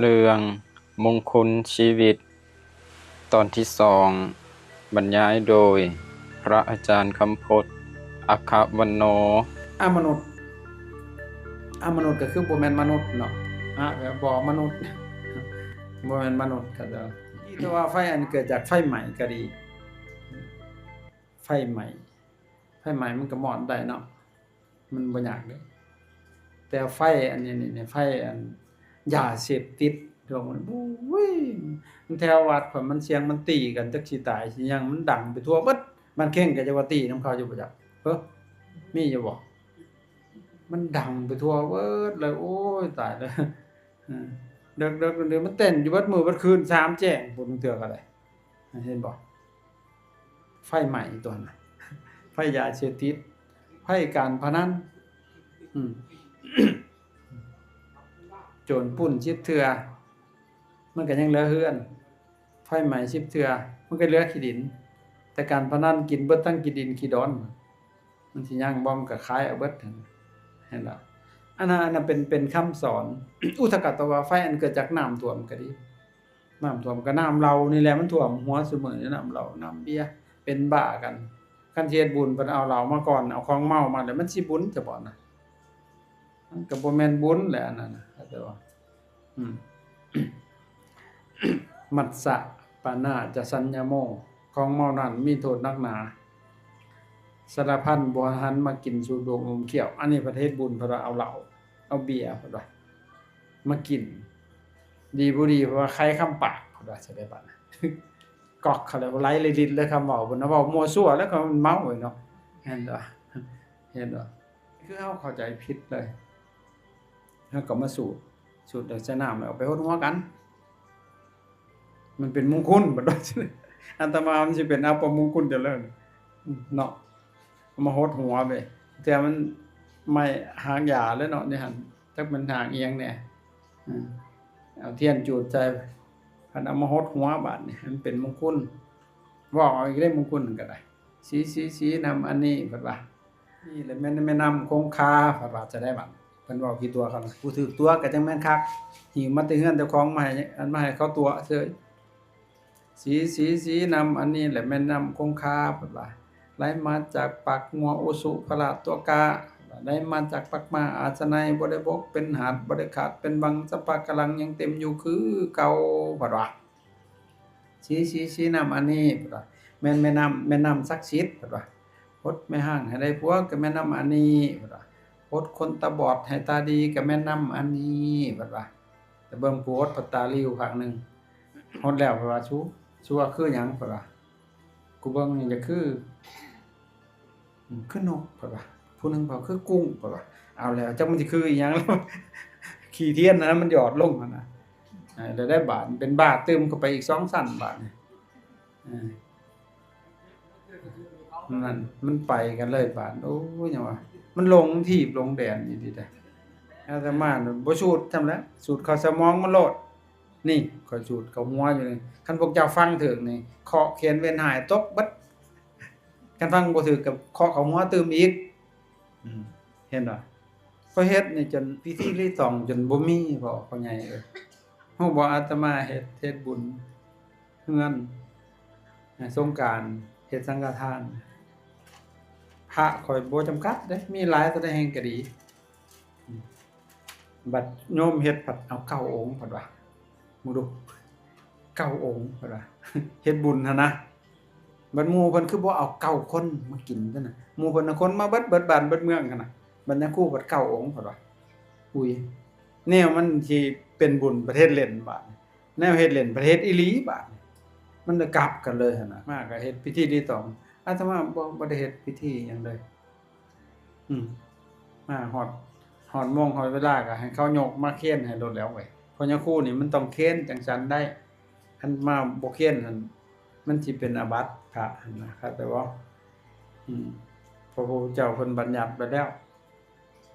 เรื่องมงคลชีวิตตอนที่2บรรยายโดยพระอาจารย์คำพจน์อัคควันโนมนุษย์ก็คือบ่แม่นมนุษย์เนาะแบบบ่มนุษย์บ่แม่นมนุษย์ก็ที่แต่ว่าไฟอันเกิดจากไฟไหม้ก็ดีไฟไหม้มันก็มอดได้เนาะมันบ่ยากเด้แต่ไฟอันนี้นี่ไฟอันยาเสพติดช่วงมันอุ้ยมันแถววัดมันเสียงมันตีกันจักสิตายสิหยังมันดังไปทั่วเบิดมันเข่งก็จะว่าตีนำเขาอยู่บ่จักมีอยู่บ่มันดังไปทั่วเบิดเลยโอ้ยตายแล้วเด็กๆเดี๋ยวมันเต้นอยู่เบิดมื้อเบิดคืนสามแจ้งพุ่นเทื่อก็ได้เห็นบ่ไฟไหม้ตัวน่ะไฟยาเสพติดไฟการพนันอืม โจรปุ้น10เทื่อมันก็ยังเหลือเฮือนไฟไหม้10เทื่อมันก็เหลือขี้ดินแต่การพนันกินเบิดทั้งขี้ดินขี้ดอนมันสิยังบ่มันก็ขายเอาเบิดหั่นเห็นล่ะอันนั้นเป็นคำสอน อุทกตวาไฟอันเกิดจากน้ำท่วมก็ดีน้ำท่วมก็น้ำเรานี่แหละมันท่วมหัวซุมื้อนี้น้ำเราน้ำเบียร์เป็นบ้ากันคันสิเฮ็ดบุญเพิ่นเอาเหล้ามาก่อนเอาของเมามาแล้วมันสิบุญจะบ่น่ะมันก็บ่แม่นบุญแหละอันนั้นน่ะเข้าใจบ่อืม มัสสะปานาจะสัญญโมของเมานั้นมีโทษหนักหนาสารพันบ่หันมากินสู่ดวงอมเขี้ยวอันนี้ประเทศบุญเพราะว่าเอาเหล้าเอาเบียร์เพราะว่ามากินดีบ่ดีเพราะว่าใครคำปากเพราะว่าสิได้บัดน่ะ กอกเขาแล้วไหลเลยลิ้นเลยคำเว้าเพิ่นน่ะเว้ามั่วซั่วแล้วก็มันเมาไว้เนาะเห็นบ่คือเฮาเข้าใจผิดเลยเฮาก็มาสูดใส่น้ำแล้วเอาไปฮดหัวกัน มันเป็นมงคลบัดว่าอาตมามันสิเป็นอัปมงคลเจริญเนาะเอามาโหดหัวไปแต่มันไม่หางยาแล้วเนาะนี่หั่นจักมันหางอีหยังแหน่อือเอาเทียนจูดใจคันเอามาโหดหัวบาดนี่มันเป็นมงคลเว้าเอาอีกได้มงคลนั่นก็ได้สีๆๆนำอันนี้เพิ่นว่านี่แหละแม่น้ำคงคาเพิ่นว่าจะได้บัดเพิ่นเว้ากี่ตัวเขาน่ะผู้ถูกตัวก็จังแม่นคักหิวมาแต่เฮือนเจ้าของมาให้อันมาให้เขาตัวเฉย สีนำอันนี้แหละแม่น้ำคงคาเพิ่นว่าไหลมาจากปากงัวโอสุพระตัวกาไหลมาจากปากมาอาสนัยบ่ได้บกเป็นหาดบ่ได้ขาดเป็นวังสะปะกะลังยังเต็มอยู่คือเก่าเพิ่นว่าสีนำอันนี้เพิ่นว่าแม่น้ำศักดิ์สิทธิ์เพิ่นว่าพดแม่ห้างให้ได้ผัวก็แม่น้ำอันนี้เพิ่นว่าพดคนตาบอดให้ตาดีก็แม่น้ำอันนี้เพิ่นว่าแต่เบิ่งผู้ฮดตาลีอยู่ข้างหนึงฮดแล้วเพิ่นว่าชัวคือหยังเพิ่นว่ากูเบิ่งนี่จะคือนกเพิ่นว่าผู้หนึงบอกคือกุ้งเพิ่นว่าเอาแล้วจักมันสิคืออีหยังแล้ว ขี้เทียนอันนั้นมันหยอดลงหั่นน่ะแล้วได้บาทเป็นบาทตึมเข้าไปอีก2ชั้นบาทนี่เออนั่นมันไปกันเลยบาทโอ้ยหยังวะมันหลงทีบหลงแดนอีหลีเด้ออาตมาน่ะบ่สูดจำแล้วสูดเข้าสมองมันโลด นี่ข้อยสูดเข้าหัวอยู่นี่คันพวกเจ้าฟังถึกนี่เคาะเขียนเว้นหายตกเบิดคันฟังบ่ถึกก็เคาะเข้าหัวตื่มอีกอืมเห็นบ่ข้อยเฮ็ดนี่จนพิธีรีตองจนบ่มีพ่อใหญ่เอ้ยฮู้บ่อาตมาเฮ็ดบุญเฮือนสงกรานต์เฮ็ดสังฆทานพระข้อยบ่จำกัดเด้มีหลายเท่าใดแฮ่งก็ดีอืมบัดโยมเฮ็ดผัดเอา9องค์ผัดว่ามึงดู9องค์เพิ่นว่า เฮ็ดบุญหั่นนะบัดหมู่เพิ่นคือบ่เอา9คนมากินซั่นน่ะหมู่เพิ่นน่ะคนมาเบิดบ้านเบิดเมืองหั่นน่ะบัดนั้นครูเบิด9องค์เพิ่นว่าอุ้ยแนวมันสิเป็นบุญประเทศเล่นบาดนี้แนวเฮ็ดเล่นประเทศอีหลีบาดนี้มันจะกลับกันเลยหั่นน่ะมาก็เฮ็ดพิธีรีตองอาตมาบ่ได้เฮ็ดพิธีหยังเลยอืมมาฮอดโมงฮอดเวลาก็ให้เขายกมาเค้นให้โลดแล้วเว้ยเพราะยามครูนี่มันต้องเค้นจังซั้นได้ คันมาบ่เคียนนั่นมันสิเป็นอาบัติพระหั่นนะเข้าใจบ่อืมพระพุทธเจ้าเพิ่นบัญญัติไว้แล้ว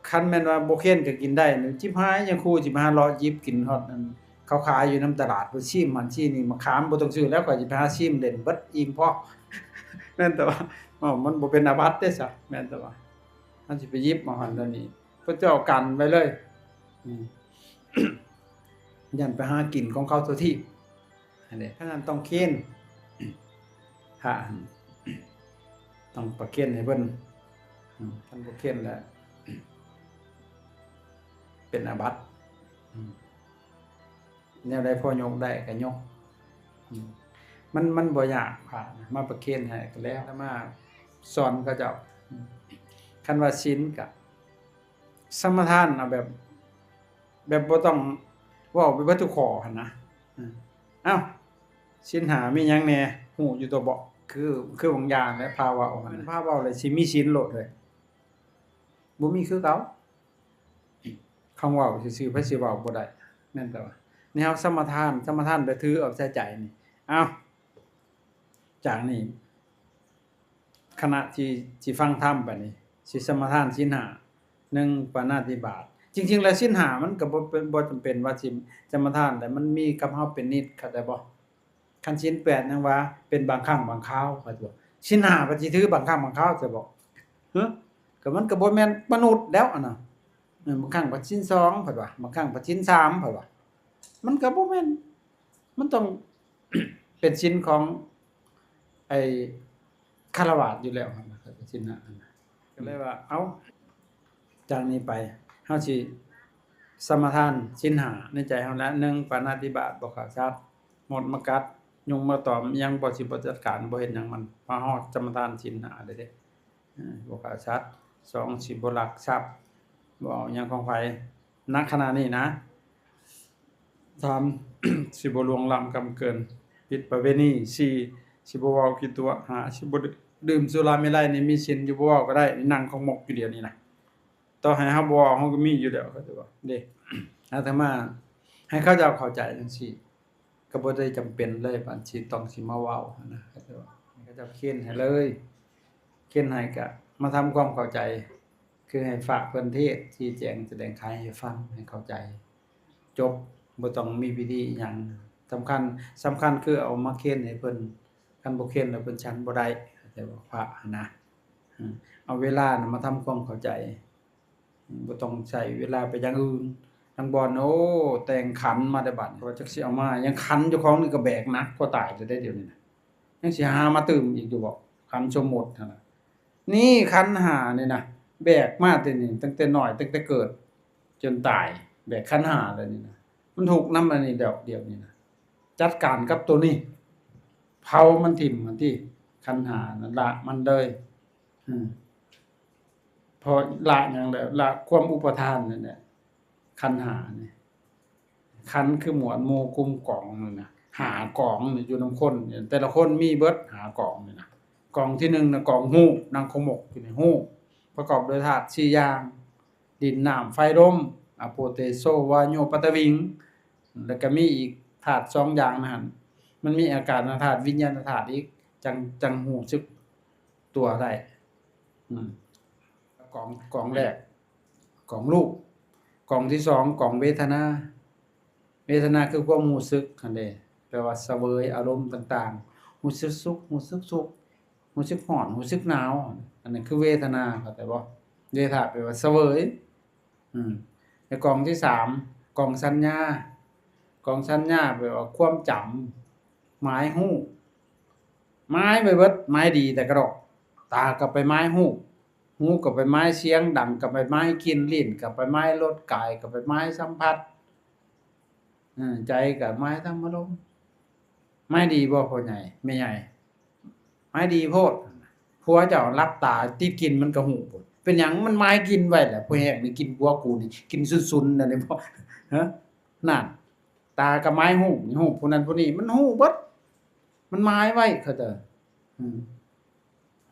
คันแม่นว่าบ่เคียนก็กินได้นี่จิบหายยังครูสิมาเลาะหยิบกินฮอดนั่นเขาขายอยู่นำตลาดเพิ่นชิมมันชิมนี่มะขามบ่ต้องซื้อแล้วก็สิไปหาชิมเล่นเบิดอิ่มพอแม่นแต่ว่ามันบ่เป็นอาบัติเด้ซะแม่นแต่ว่ามันสิไปหยิบมาหั่นแล้วนี่พระเจ้ากันไว้เลยอืม ยันไปหากินของเขาทั่วที่อันนี้ฉะนั้นต้องเค้นพระต้องประเคนให้เพิ่นท่านบ่เค้นแล้วเป็นอาบัติแนวใดพอยกได้ก็ยกมันบ่ยากพระมาประเคนให้ก็แล้วแล้วมาสอนเขาเจ้าคันว่าศีลก็สมทานเอาแบบบ่ต้องเว้าไปเบิดทุกข้อหั่นนะอ้าวศีลห้ามีหยังแหน่ฮู้อยู่ตัวบ่คือบางอย่างและพาเว้าหั่นพาเว้าเลยสิมีศีลโลดเลยบ่มีคือเก่าคำเว้าซื่อๆไผสิเว้าบ่ได้แม่นแต่ว่านี่เฮาสมทานไปถือเอาใส่ใจนี่อ้าวจากนี้คณะที่ฟังธรรมบัดนี้สิสมทานศีลห้า1ปาณาติบาตจริงๆแล้วศีลห้ามันก็บ่จำเป็นว่าสิสมทานแต่มันมีกับเฮาเป็นนิดเข้าใจบ่คันศีล8ยังว่าเป็นบางครั้งบางคราวเข้าใจบ่ศีล5ก็สิถือบางครั้งบางคราวจะบอกก็มันก็บ่แม่นมนุษย์แล้วอันน่ะบางครั้งก็ศีล2เพิ่นว่าบางครั้งก็ศีล3เพิ่นว่ามันก็บ่แม่นมันต้อง เป็นศีลของไอ้ฆราวาสถ์อยู่แล้วครับศีล5อันน่ะก็เลยว่าเอ้าจากนี้ไปเฮาสิสมทานศีล5ในใจเฮาแล้ว1ปาณาติบาตบ่ขาดสัตว์หมดมากัดยุงมาตอมอิหยังบ่สิบ่จัดการบ่เฮ็ดหยังมันมาฮอดสมทานศีล5ได้เด้บ่ขาดสัตว์2สิบ่ลักทรัพย์บ่เอาหยังของไผณขณะนี้นะ3 สิบ่ล่วงล้ำกำเกินผิดประเวณี4สิบ่เว้าผิดตัว5สิบ่ดื่มสุราเมลัยนี่มีศีลอยู่บ่เว้าก็ได้นั่งของหมกอยู่เดี๋ยวนี้นะต่อให้เฮาบ่เว้าเฮาก็มีอยู่แล้วเข้าใจบ่เด้อาตมาให้เขาเจ้าเข้าใจจังซี่ก็บ่ได้จำเป็นเลยปานสิต้องสิมาเว้านะเข้าใจบ่ให้เขาเจ้าเค้นให้เลยเค้นให้ก็มาทำความเข้าใจคือให้ฝากเพิ่นเทศชี้แจงแสดงไขให้ฟังให้เข้าใจจบบ่ต้องมีพิธีอิหยังสำคัญคือเอามาเค้นให้เพิ่นคันบ่เค้นแล้วเพิ่นฉันบ่ได้เข้าใจบ่พระนะเอาเวลาน่ะมาทำความเข้าใจบ่ต้องใช้เวลาไปอย่างอื่นทางบ่อนโอ้แต่งขันมาได้บัดว่าจักสิเอามายังขันเจ้าของนี่ก็แบกหนักกว่าตายจะได้เดี๋ยวนี้นะยังสิหามาตื่มอีกอยู่บ่ขันสมมุติหั่นน่ะนี่ขันห้านี่นะแบกมาแต่นี่ตั้งแต่น้อยตั้งแต่เกิดจนตายแบกขันห้าเลยนี่นะมันถูกนำอันนี้เดียวนี่นะจัดการกับตัวนี้เผามันทิ่มมันที่ขันห้านั่นละมันเลยพอละหยังแล้วละความอุปทานนั่นแหละขันธ์5นี่ขันธ์คือหมวดหมู่กลุ่มกองนั่นน่ะ5กองนี่อยู่นำคนแต่ละคนมีเบิด5กองนี่นะกองที่1น่ะกองฮู้นางขมกอยู่ในฮู้ประกอบด้วยธาตุ4อย่างดินน้ำไฟลมอะโปเตโซวาโยปะตะวิงแล้วก็มีอีกธาตุ2อย่างนะหั่นมันมีอาการธาตุวิญญาณธาตุอีกจังฮู้สึกตัวได้กองแรกกองรูปกองที่2กองเวทนาคือความรู้สึกหั่นเด้แปลว่าเสวยอารมณ์ต่างๆรู้สึกสุขรู้สึกทุกข์รู้สึกร้อนรู้สึกหนาวอันนั้นคือเวทนาเข้าใจบ่เวทนาแปลว่าเสวยแล้วกองที่3กองสัญญาแปลว่าความจำหมายรู้หมายไปเบิดหมายดีแต่กระดอกตาก็ไปหมายรู้หูก็ไปไม้เสียงดังก็ไปไม้กินลิ้นก็ไปไม้รสกายก็ไปไม้สัมผัสใจก็ไม้ธรรมารมณ์ไม้ดีบ่พ่อใหญ่แม่ใหญ่ไม้ดีโพดผัวเจ้ารับตาติดกินมันก็หูพุ่นเป็นหยังมันไม้กินไว้แหละผู้แห้งนี่กินผัวกูนี่กินซุนๆนั่นนี่บ่นั่นตาก็ไม้หูผู้นั้นผู้นี้มันหูเบิดมันไม้ไว้เขาเด้อ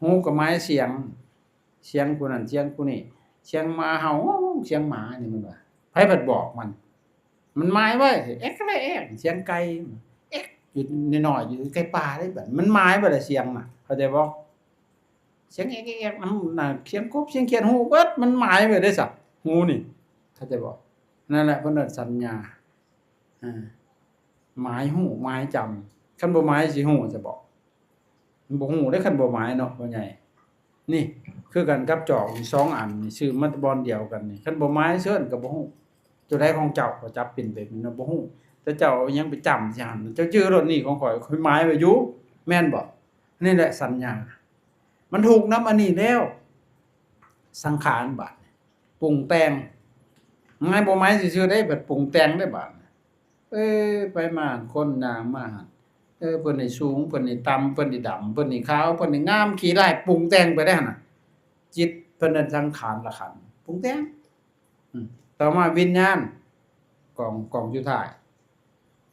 หูก็ไม้เสียงผู้นั้นเสียงผู้นี้เสียงหมาเห่าเสียงหมานี่มันว่าไผบัดบอกมันหมายไว้เอ๊ะแอ๊กเสียงไก่เอ๊ะอยู่น้อยๆอยู่ไกลป่าได้บัดมันหมายบ่ล่ะเสียงน่ะเข้าใจบ่เสียงเอ๊กๆมันน่ะเสียงกบเสียงเขียดฮู้เบิดมันหมายไว้ได้ซักฮู้นี่เข้าใจบ่นั่นแหละเพิ่นเอิ้นสัญญาหมายฮู้หมายจำคันบ่หมายสิฮู้จะบ่มันบ่ฮู้ได้คันบ่หมายเนาะพ่อใหญ่นี่คือกันกับจอกอีก2อันนี่ชื่อมันบอนเดียวกันนี่คันบ่หมายเชิญก็บ่ฮู้ ตัวใดของเจ้าก็จับเป็นแบบนี้นะบ่ฮู้แต่เจ้าเอาหยังไปจำสิหั่นเจ้าชื่อรถนี่ของข้อยหมายไว้อยู่แม่นบ่นี่แหละสัญญามันถูกนำอันนี้แล้วสังขารบาดปรุงแต่งหมายบ่หมายซื่อๆได้บัดปรุงแต่งได้บาดไปมาคนนางมาหั่นเพิ่นนี่สูงเพิ่นนี่ต่ำเพิ่นนี่ดำเพิ่นนี่ขาวเพิ่นนี่งามขี้ร้ายปรุงแต่งไปได้หั่นน่ะจิตเพิ่นนั้นสังขารละขันธ์ปรุงแต่งต่อมาวิญญาณกองสุดท้าย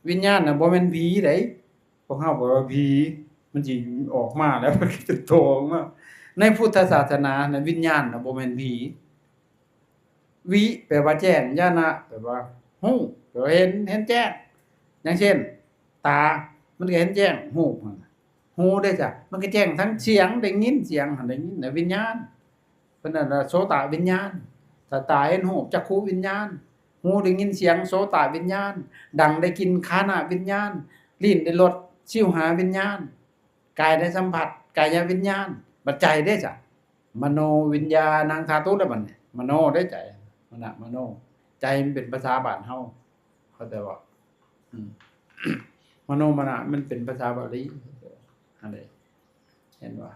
วิญญาณน่ะบ่แม่นผีเด้พวกเฮาบอกว่าผีมันสิออกมาแล้วมันก็จะโตออกมาในพุทธศาสนาน่ะวิญญาณน่ะบ่แม่นผีวิแปลว่าแจ้งญาณะแปลว่าฮู้แปลว่าเห็นแจ้งอย่างเช่นตามันก็เห็นแจ้งฮู้หั่นหูได้จ้ะมันก็แจ้งทั้งเสียงได้ยินเสียงหั่นได้ยินน่ะวิญญาณเพิ่นน่ะโสตวิญญาณถ้าตาเห็นรูปจักขุวิญญาณ หูได้ยินเสียงโสตวิญญาณดังได้กินฆานะวิญญาณลิ้นได้รสชิวหาวิญญาณกายได้สัมผัสกายวิญญาณปัจจัยได้จ้ะมโนวิญญาณังธาตุแล้วบัดนี้มโนได้ใจมโนใจมันเป็นภาษาบ้านเฮาเข้าใจบ่อืม มโนมนะมันเป็นภาษาบาลีอันใดเห็นบ่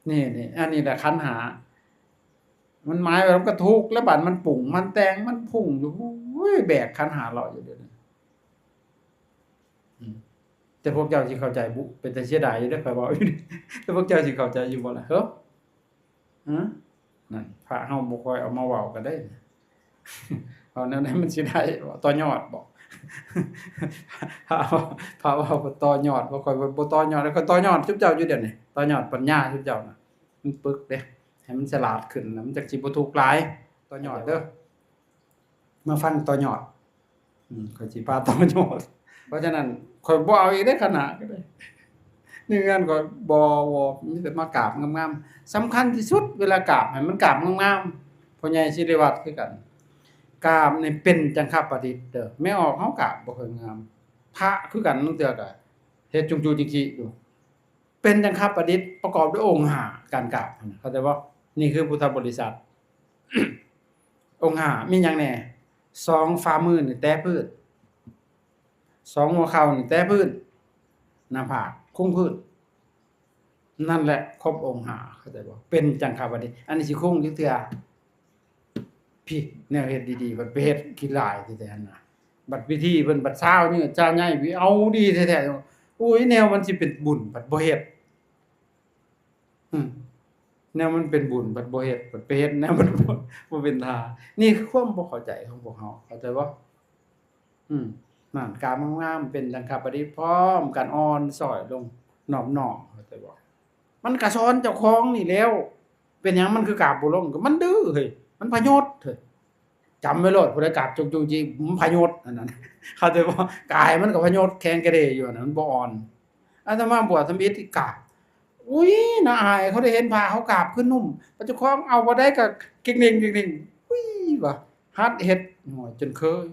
นี่อันนี้แหละขันธ์หามันหมายว่ามันก็ทุกข์แล้วบัดมันปุ่งมันแต่งมันพุ่งอยู่โอ้ยแบกขันธ์หาเลาะอยู่เดี๋ยวนี้แต่พวกเจ้าสิเข้าใจบุเป็นแต่เสียดายอยู่เด้อข้อยเว้าอยู่นี่แต่พวกเจ้าสิเข้าใจอยู่บ่ล่ะฮะนั่นพระเฮาบ่ค่อยเอามาเว้ากันได้เอาแนวนั้นมันสิได้ต่อยอดบ่พระเว้าบ่ต่อยอดบ่ค่อยบ่ต่อยอดแล้วก็ต่อยอดซุมเจ้าอยู่เดี๋ยวนี้ต่อยอดปัญญาซุมเจ้าน่ะมันปึกเด้ให้มันฉลาดขึ้นแล้วมันจักสิบ่ทุกข์หลายต่อยอดเด้อมาฟังต่อยอดข้อยสิพาต่อยอดเพราะฉะนั้นข้อยบ่เอาอีกเด้อขนาดก็ได้นี่งั้นก็บ่มีแต่มากราบงามๆสำคัญที่สุดเวลากราบให้มันกราบงามๆพ่อใหญ่ศิริวัตรคือกันกราบนี่เป็นจังคประดิษฐ์เด้อแม่ออกเฮากราบบ่ค่อยงามพระคือกันบางเทื่อก็เฮ็ดจุงจูจิกิอยู่เป็นจังคประดิษฐ์ประกอบด้วยองค์5การกราบเข้าใจบ่นี่คือพุทธบริษัท องค์5มีหยังแหน่2ฝ่ามือนี่แตะพื้น2หัวเข่านี่แตะพื้นหน้าผากคุ้มพื้นนั่นแหละครบองค์5เข้าใจบ่เป็นจังคประดิษฐ์อันนี้สิคงจักเทื่อพี่แนวเฮ็ดดีๆเพิ่นไปเฮ็ดขี้หลายแท้ๆน่ะบัดพิธีเพิ่นบัดเช้านี่เจ้าใหญ่วิเอาดีแท้ๆโอ้ยแนวมันสิเป็นบุญบัดบ่เฮ็ดแนวมันเป็นบุญบัดบ่เฮ็ดบัดไปเฮ็ดแนวมันบ่เป็นท่านี่คือความบ่เข้าใจของพวกเฮาเข้าใจบ่นั่นการงามๆเป็นจังคประดิษฐ์พร้อมกันอ่อนช้อยลงนอบน้อมเข้าใจบ่มันก็สอนเจ้าของนี่แหล้วเป็นหยังมันคือกราบบ่ลงก็มันดื้อเฮ้ยมันพยศเฮ้ยจำไว้โลดผู้ใดกราบจุกๆมันพยศอันนั้นเข้าใจบ่กายมันก็พยศแข็งกระเดอยู่อันนั้นมันบ่อ่อนอาตมาบวชสำอิดที่กราบอุ๊ยน่าอายเขาได้เห็นพระเขากราบคือนุ่มพระเจ้าของเอาบ่ได้ก็เก่งๆๆอุ๊ยว่ะหัดเฮ็ดโอ้ยจนเคย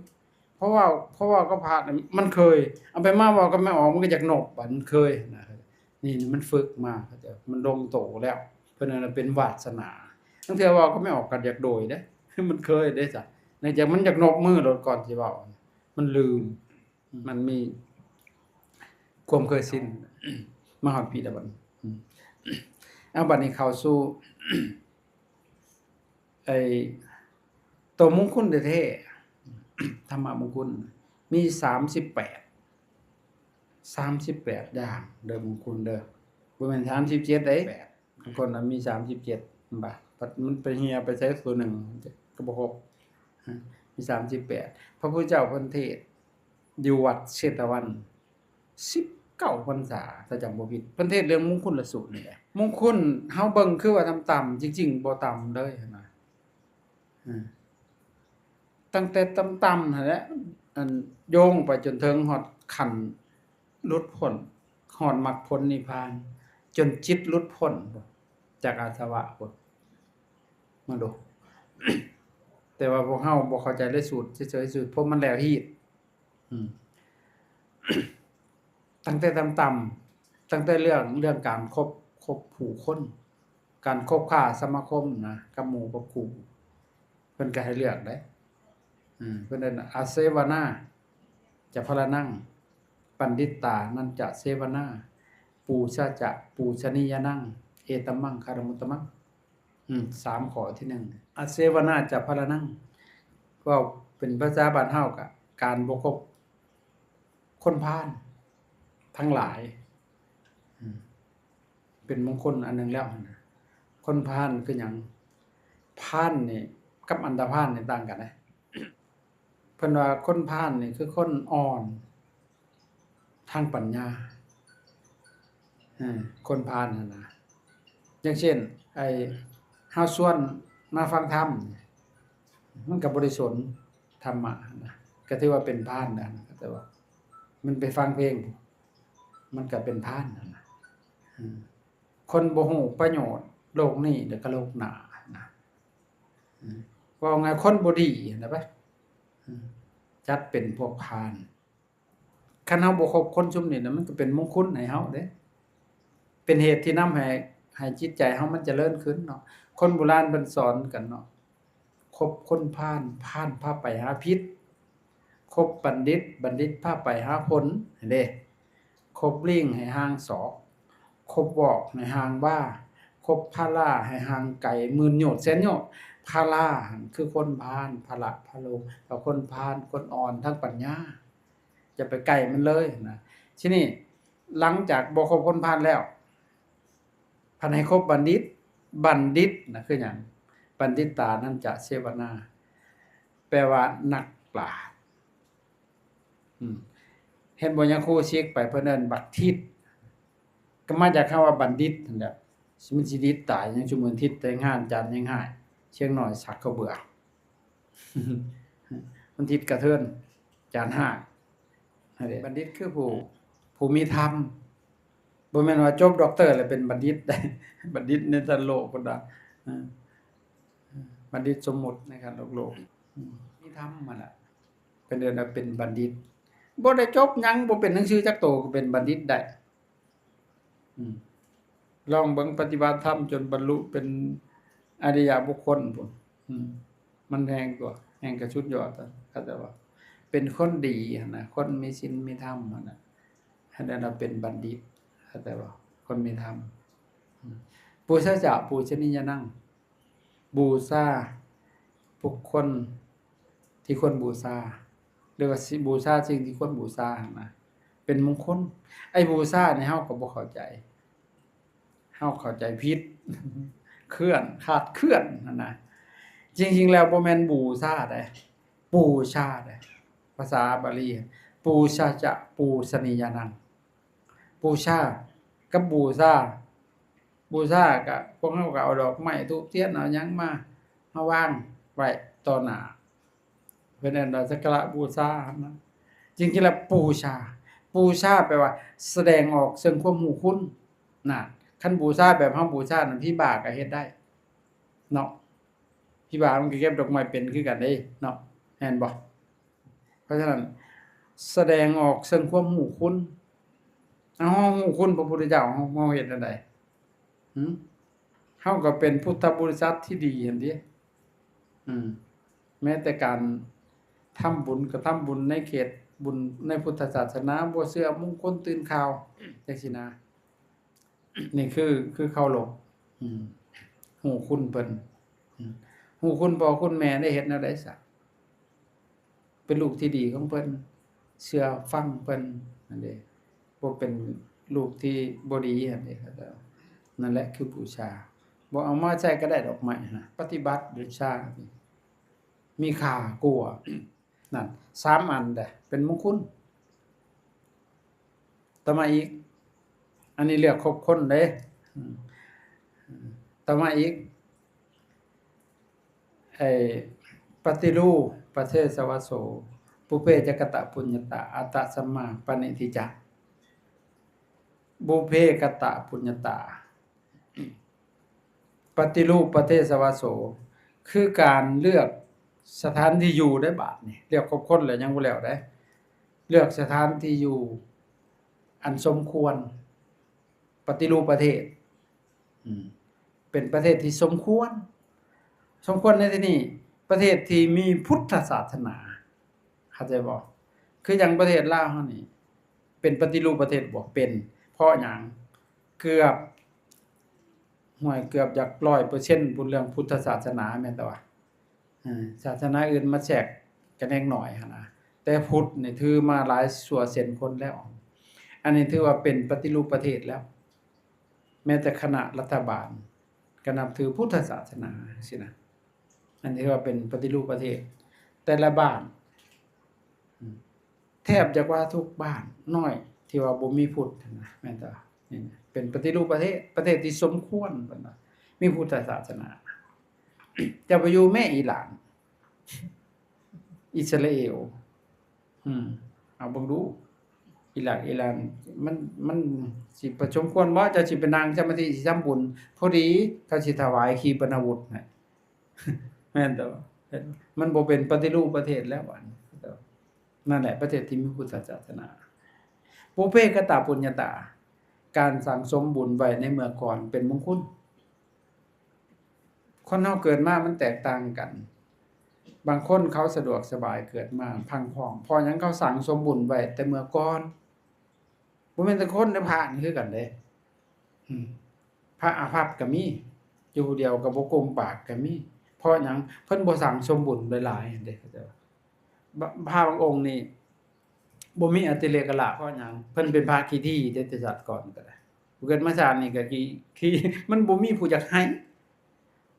เพราะว่าก็พระน่ะมันเคยเอาไปมาเว้ากับแม่ออกมันก็อยากนบบัดมันเคยนะนี่มันฝึกมาเข้าใจมันลงโตแล้วเพิ่นน่ะเป็นวาสนาบางเทื่อเว้าก็ไม่ออกก็อยากโดยเด้มันเคยเด้จ้ะเนื่องจากมันอยากนบมือโดดก่อนสิเว้ามันลืมมันมีความเคยชินมาฮอดพี่แล้วบัดเอาบัดนี้เข้าสู่ ไอ้ตัวมงคลแท้ๆธรรมมงคลมี38อย่างเด้อมงคลเด้อบ่แม่น37เด้บางคนน่ะมี37บาทมันไปเหี่ยไปใช้ส่วนหนึ่งก็บ่ครบมี38พระพุทธเจ้าเพิ่นเทศน์อยู่วัดเชตวัน19พรรษาถ้าจำบ่ผิดเพิ่นเทศน์เรื่องมงคลสูตรนี่แหละมงคลเฮาเบิ่งคือว่าต่ำๆจริงๆบ่ต่ำเลยหั่นน่ะตั้งแต่ต่ำๆนั่นแหละอันโยงไปจนถึงฮอดขั้นหลุดพ้นฮอดมรรคผลนิพพานจนจิตหลุดพ้นจากอาสวะพุ่นมาดู แต่ว่าพวกเฮาบ่เข้าใจเลยสูตรเฉยๆสูตรเพราะมันแล้วฮีตตั้งแต่ต่ำๆตั้งแต่เรื่องการคบผู้คนการคบค้าสมาคมนะกับหมู่กับคู่เพิ่นก็ให้เลือกเด้ เพิ่นเอิ้นอาเสวนาจะพลนังปันดิตตานันจะเสวนาปูชาจะปูชนียนังเอตมังคารมุตตมัง3ข้อที่1อาเสวนาจะพลนังก็เป็นภาษาบ้านเฮาก็การบ่คบคนพาลทั้งหลายเป็นมงคลอันหนึงแล้วนะคนพาลคือหยังพาลนี่กับอันธพาลนี่ต่างกันนะ เพิ่นว่าคนพาลนี่คือคนอ่อนทางปัญญาคนพาลนั่นน่ะอย่างเช่นเฮาชวนมาฟังธรรมมันก็บ่ได้สนธรรมะนะก็ถือว่าเป็นพาลนั่นแต่ว่ามันไปฟังเพลงมันก็เป็นพาลนั่นน่ะคนบ่ฮู้ประโยชน์โลกนี้เดี๋ยวก็โลกหน้านะว่าไงคนบ่ดีนะปะจัดเป็นพวกพาลคันเฮาบ่คบคนซุมนี้น่ะมันก็เป็นมงคลให้เฮาเด้เป็นเหตุที่นำให้จิตใจเฮามันเจริญขึ้นเนาะคนโบราณเพิ่นสอนกันเนาะคบคนพาลพาลพาไปหาพิษคบบัณฑิตบัณฑิตพาไปหาผลเด้คบลิงให้ห่างศอกคบวอกให้ห่างบ้าคบพาราให้ห่างไก่หมื่นโยชน์แสนโยชน์พาราคือคนพาลพละพะโลกับคนพาลคนอ่อนทางปัญญาอย่าไปใกล้มันเลยนะทีนี้หลังจากบ่คบคนพาลแล้วพันให้คบบัณฑิตบัณฑิตนะคือหยังบัณฑิตานั่นจะเสวนาแปลว่านักปราชญ์เห็นบ่ยังครูเช็คไปเพิ่นเอิ้นบักทิศก็มาจากคำว่าบัณฑิตนั่นแหละมันสิดิตตายยังชุมเมืองทิศแต่งานจันทร์ยังหายเชียงหน่อยสักก็เบื่อ มันทิศกระเทินจานหากนั่นแหละบัณฑิตคือผู้มีธรรมบ่แม่นว่าจบด็อกเตอร์แล้วเป็นบัณฑิตได้ บัณฑิตในทางโลกพุ่นน่ะบัณฑิตสมมุติในการโลกมีธรรมมันน่ะเป็นเอิ้นว่าเป็นบัณฑิตบ่ได้จบหยังบ่เป็นหนังสือจักโตก็เป็นบัณฑิตได้ลองเบิ่งปฏิบัติธรรมจนบรรลุเป็นอริยบุคคลพุ่นมันแรงกว่าแรงกระชุดยอดเข้าใจว่าเป็นคนดีนะคนมีศีลมีธรรมน่ะให้ได้เราเป็นบัณฑิตเข้าใจว่าคนมีธรรมปูชาจะปูชนียนังบูชาบุคคลที่ควรบูชาหรือว่าบูชาสิ่งที่ควรบูชานะเป็นมงคลไอ้บูชานี่เฮาก็บ่เข้าใจเฮาเข้าใจผิดเคลื่อนคาดเคลื่อนนั่นน่ะจริงๆแล้วบ่แม่นบูชาได้ปูชาได้ภาษาบาลีปูชาจะปูชนียนังปูชากับบูชาก็พวกเฮาก็เอาดอกไม้ธูปเทียนเอาหยังมาวางไว้ต่อหน้าเพิ่นเอิ้นว่าสักการะบูชานะจริงๆแล้วปูชาแปลว่าแสดงออกซึ่งความรู้คุณน่ะคันบูชาแบบเฮาบูชานั่นพี่บาก็เฮ็ดได้เนาะพี่บามันก็เก็บดอกไม้เป็นคือกันเด้เนาะแม่นบ่เพราะฉะนั้นแสดงออกซึ่งความรู้คุณเฮารู้คุณพระพุทธเจ้าเฮาเฮ็ดจังได๋เฮาก็เป็นพุทธบริษัทที่ดีหั่นติแม้แต่การทำบุญก็ทำบุญในเขตบุญในพุทธศาสนาบ่เชื่อมงคลตื่นข่าวจังซี่นะนี่คือเคารพฮู้คุณเพิ่นฮู้คุณพ่อคุณแม่ได้เฮ็ดแนวใดซะเป็นลูกที่ดีของเพิ่นเชื่อฟังเพิ่นนั่นเด้บ่เป็นลูกที่บ่ดีหั่นเด้ครับนั่นแหละคือบูชาบ่เอามาใช้ก็ได้ดอกไม้นะปฏิบัติบูชามีค่ากว่านั่น3อันเด้อเป็นมงคลต่อมาอีกอันนี้เรียกครบคนเด้ต่อมาอีกปฏิรูปประเทศสวัสโสปุเพจักตะปุญญตาอัตตสัมมาปณิทิจาบุเพกตะปุญญตาปฏิรูปประเทศสวัสโสคือการเลือกสถานที่อยู่ได้บาดนี่เรียกครบคนแล้วยังบ่แล้วได้เลือกสถานที่อยู่อันสมควรปฏิรูปประเทศเป็นประเทศที่สมควรในที่นี้ ประเทศที่มีพุทธศาสนาเข้าใจบ่คืออย่างประเทศลาวเฮานี่เป็นปฏิรูปประเทศบ่เป็นเพราะหยังเกือบเกือบจะ100%พุ่นเรื่องพุทธศาสนาแม่นแต่ว่าศาสนาอื่นมาแทรกกันแหน่งน้อยหันนะแต่พุทธนี่ถือมาหลายชั่วเส้นคนแล้ว อันนี้ถือว่าเป็นปฏิรูปประเทศแล้ว แม้แต่คณะรัฐบาลก็นับถือพุทธศาสนาสินะอันนี้ถือว่าเป็นปฏิรูปประเทศ แต่ละบ้านแทบจะว่าทุกบ้านน้อยที่ว่าบ่มีพุทธนะแม่นแต่นี่เป็นปฏิรูปประเทศที่สมควรเพิ่นว่ามีพุทธศาสนา จะไปอยู่แม่อิหร่าน อิสราเอลเอาเบิ่งดูอิหร่านมันสิประสมควรบ่จะสิไปนั่งสมาธิสิทำบุญพอดีเขาสิถวายขีปนาวุธให้ แม่นต่อมันบ่เป็นปฏิรูปประเทศแล้วอันนั่นแหละประเทศที่มีพุทธศาสนาปุเพกตปุญญาตาการสั่งสมบุญไว้ในเมื่อก่อนเป็นมงคลคนเฮาเกิดมามันแตกต่างกันบางคนเขาสะดวกสบายเกิดมาพังผ่องพอหยังเขาสั่งสมบุญไว้แต่เมื่อก่อนบ่แม่นแต่คนได้พระนี่คือกันเด้พระอาภัพก็มีอยู่เดียวก็บ่กลมปากก็มีเพราะหยังเพิ่นบ่สั่งสมบุญหลายๆเด้เข้าใจบ่พระบางองค์นี่บ่มีอติเลกละเพราะหยังเพิ่นเป็นพระขี้ที่แต่ชาติก่อนก็ได้เกิดมาชาตินี้ก็ขี้มันบ่มีผู้อยากให้